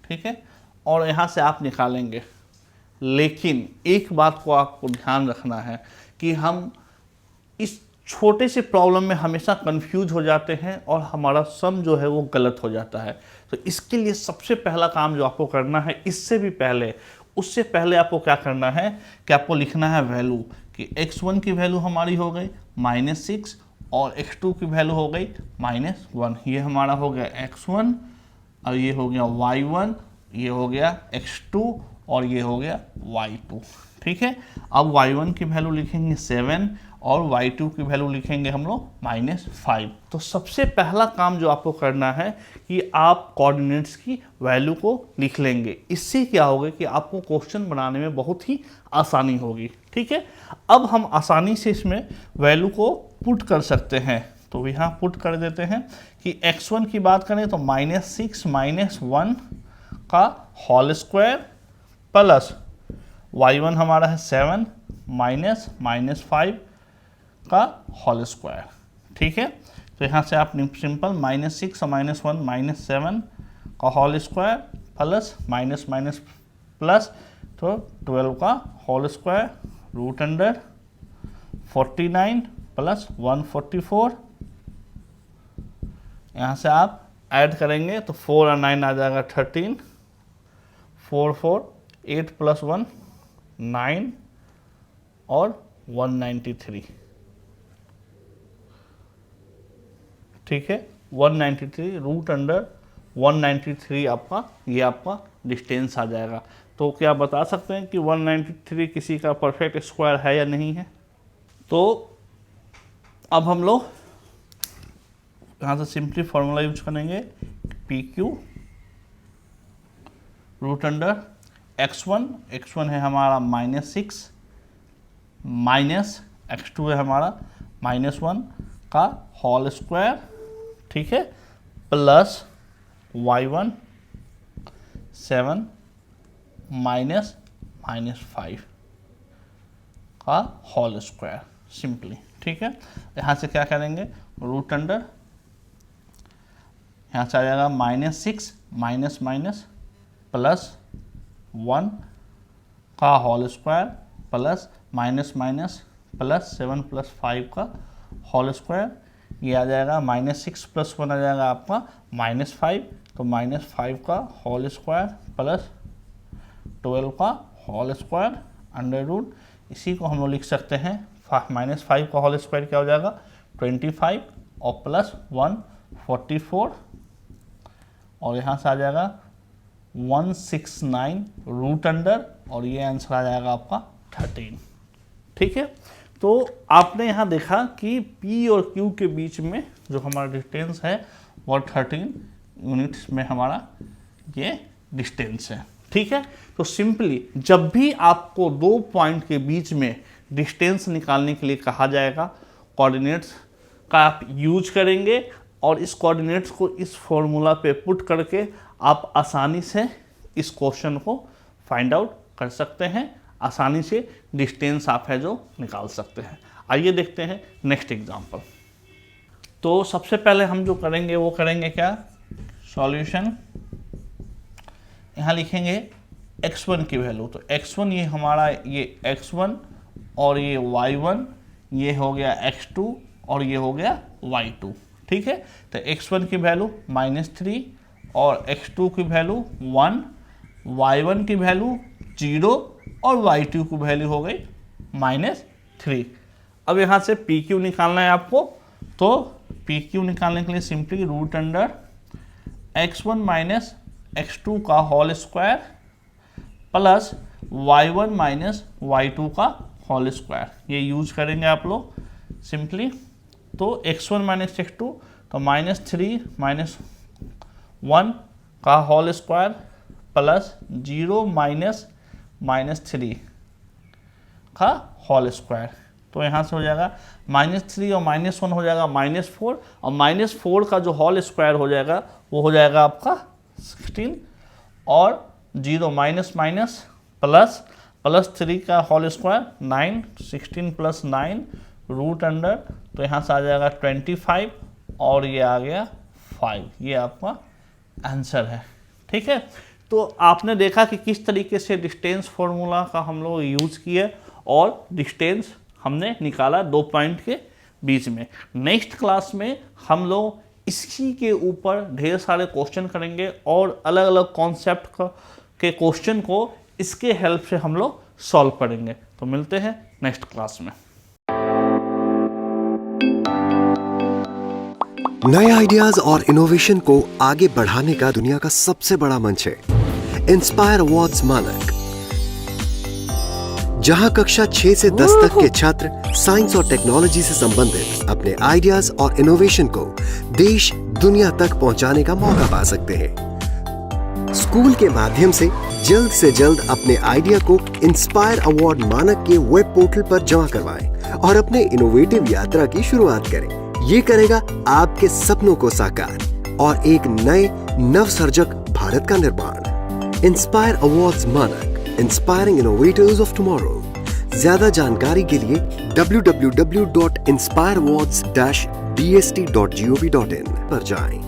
ठीक है, और यहाँ से आप निकालेंगे। लेकिन एक बात को आपको ध्यान रखना है कि हम इस छोटे से प्रॉब्लम में हमेशा कंफ्यूज हो जाते हैं और हमारा सम जो है वो गलत हो जाता है। तो इसके लिए सबसे पहला काम जो आपको करना है, उससे पहले आपको क्या करना है कि आपको लिखना है वैल्यू कि x1 की वैल्यू हमारी हो गई -6 और x2 की वैल्यू हो गई -1। ये हमारा हो गया x1 और ये हो गया y1, ये हो गया x2 और ये हो गया y2। ठीक है, अब y1 की वैल्यू लिखेंगे 7 और y2 की वैल्यू लिखेंगे हम लोग -5। तो सबसे पहला काम जो आपको करना है कि आप कोऑर्डिनेट्स की वैल्यू को लिख लेंगे। इससे क्या होगा कि आपको क्वेश्चन बनाने में बहुत ही आसानी होगी। ठीक है, अब हम आसानी से इसमें वैल्यू को पुट कर सकते हैं। तो यहाँ पुट कर देते हैं कि x1 की बात करें तो -6 माइनस 1 का होल स्क्वायर प्लस y1 हमारा है 7 माइनस -5 का होल स्क्वायर। ठीक है, तो यहाँ से आप सिंपल -6 और -1 -7 का whole square plus minus plus तो 12 का whole square root under 49 plus 144। यहाँ से आप ऐड करेंगे तो 4 और 9 आ जाएगा 13, 4 4 8 प्लस 1 9 और 193। ठीक है, 193 रूट अंडर 193 आपका डिस्टेंस आ जाएगा। तो क्या बता सकते हैं कि 193 किसी का परफेक्ट स्क्वायर है या नहीं है। तो अब हम लोग यहाँ से सिंपली फॉर्मूला यूज करेंगे, P Q root under x1 है हमारा -6 माइनस x2 है हमारा -1 का होल स्क्वायर। ठीक है, प्लस y1 7 माइनस -5 का होल स्क्वायर सिंपली। ठीक है, यहाँ से क्या करेंगे, रूट अंडर यहाँ से आ जाएगा -6 माइनस प्लस 1 का whole square plus minus plus 7 plus 5 का होल स्क्वायर। ये आ जाएगा -6 प्लस 1 आ जाएगा आपका -5, तो -5 का होल स्क्वायर प्लस 12 का होल स्क्वायर अंडर रूट। इसी को हम लोग लिख सकते हैं -5 का होल स्क्वायर क्या हो जाएगा 25 और प्लस 144 और यहाँ से आ जाएगा 169 रूट अंडर और ये आंसर आ जाएगा आपका 13। ठीक है, तो आपने यहाँ देखा कि P और Q के बीच में जो हमारा डिस्टेंस है वो 13 यूनिट्स में हमारा ये डिस्टेंस है। ठीक ठीक है। तो सिंपली जब भी आपको 2 पॉइंट के बीच में डिस्टेंस निकालने के लिए कहा जाएगा, कोऑर्डिनेट्स का आप यूज करेंगे और इस कोऑर्डिनेट्स को इस फॉर्मूला पे पुट करके आप आसानी से इस क्वेश्चन को फाइंड आउट कर सकते हैं, आसानी से डिस्टेंस आप है जो निकाल सकते हैं। आइए देखते हैं नेक्स्ट एग्जांपल। तो सबसे पहले हम जो करेंगे वो करेंगे क्या, सॉल्यूशन। यहाँ लिखेंगे x1 की वैल्यू, तो x1 ये हमारा ये x1 और ये y1, ये हो गया x2 और ये हो गया y2, ठीक है। तो x1 की वैल्यू -3 और x2 की वैल्यू 1, y1 की वैल्यू 0 और y2 की वैल्यू हो गई -3। अब यहाँ से PQ निकालना है आपको, तो PQ निकालने के लिए simply root under x1 minus x2 का whole square plus y1 minus y2 का होल स्क्वायर, ये यूज करेंगे आप लोग सिंपली। तो x1 माइनस x2 तो -3 माइनस 1 का होल स्क्वायर प्लस 0 माइनस -3 का होल स्क्वायर, तो यहाँ से हो जाएगा -3 और -1 हो जाएगा -4 और -4 का जो होल स्क्वायर हो जाएगा वो हो जाएगा आपका 16 और 0 माइनस माइनस प्लस 3 का whole square 9, 16 plus 9 root under, तो यहाँ से आ जाएगा 25 और ये आ गया 5, ये आपका आंसर है, ठीक है। तो आपने देखा कि किस तरीके से डिस्टेंस फॉर्मूला का हम लोग यूज़ किए और डिस्टेंस हमने निकाला 2 पॉइंट के बीच में। नेक्स्ट क्लास में हम लोग इसी के ऊपर ढेर सारे क्वेश्चन करेंगे और अलग अलग कॉन्सेप्ट के क्वेश्चन को इसके हेल्प से हम लोग सॉल्व करेंगे। तो मिलते हैं नेक्स्ट क्लास में। नए आइडियाज और इनोवेशन को आगे बढ़ाने का दुनिया का सबसे बड़ा मंच है इंस्पायर अवार्ड्स मानक, जहां कक्षा 6 से 10 तक के छात्र साइंस और टेक्नोलॉजी से संबंधित अपने आइडियाज और इनोवेशन को देश दुनिया तक पहुंचाने का मौका पा सकते हैं। स्कूल के माध्यम से जल्द अपने आइडिया को इंस्पायर अवार्ड मानक के वेब पोर्टल पर जमा करवाएं और अपने इनोवेटिव यात्रा की शुरुआत करें। ये करेगा आपके सपनों को साकार और एक नए नवसर्जक भारत का निर्माण। इंस्पायर अवार्ड्स मानक, इंस्पायरिंग इनोवेटर्स ऑफ टुमारो। ज्यादा जानकारी के लिए www.inspireawards-bst.gov.in पर जाएं।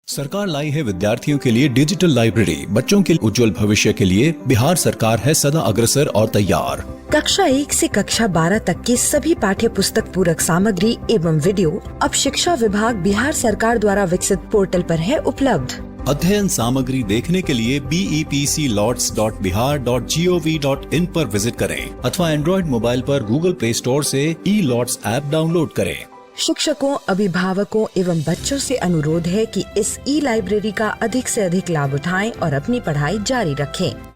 सरकार लाई है विद्यार्थियों के लिए डिजिटल लाइब्रेरी। बच्चों के उज्जवल भविष्य के लिए बिहार सरकार है सदा अग्रसर और तैयार। कक्षा 1 से कक्षा 12 तक की सभी पाठ्य पुस्तक पूरक सामग्री एवं वीडियो अब शिक्षा विभाग बिहार सरकार द्वारा विकसित पोर्टल पर है उपलब्ध। अध्ययन सामग्री देखने के लिए BEPCLOTS.bihar.gov.in पर विजिट करें अथवा एंड्रॉइड मोबाइल पर गूगल प्ले स्टोर से E-LOTS ऐप डाउनलोड करें। शिक्षकों, अभिभावकों एवं बच्चों से अनुरोध है कि इस ई लाइब्रेरी का अधिक से अधिक लाभ उठाएं और अपनी पढ़ाई जारी रखें।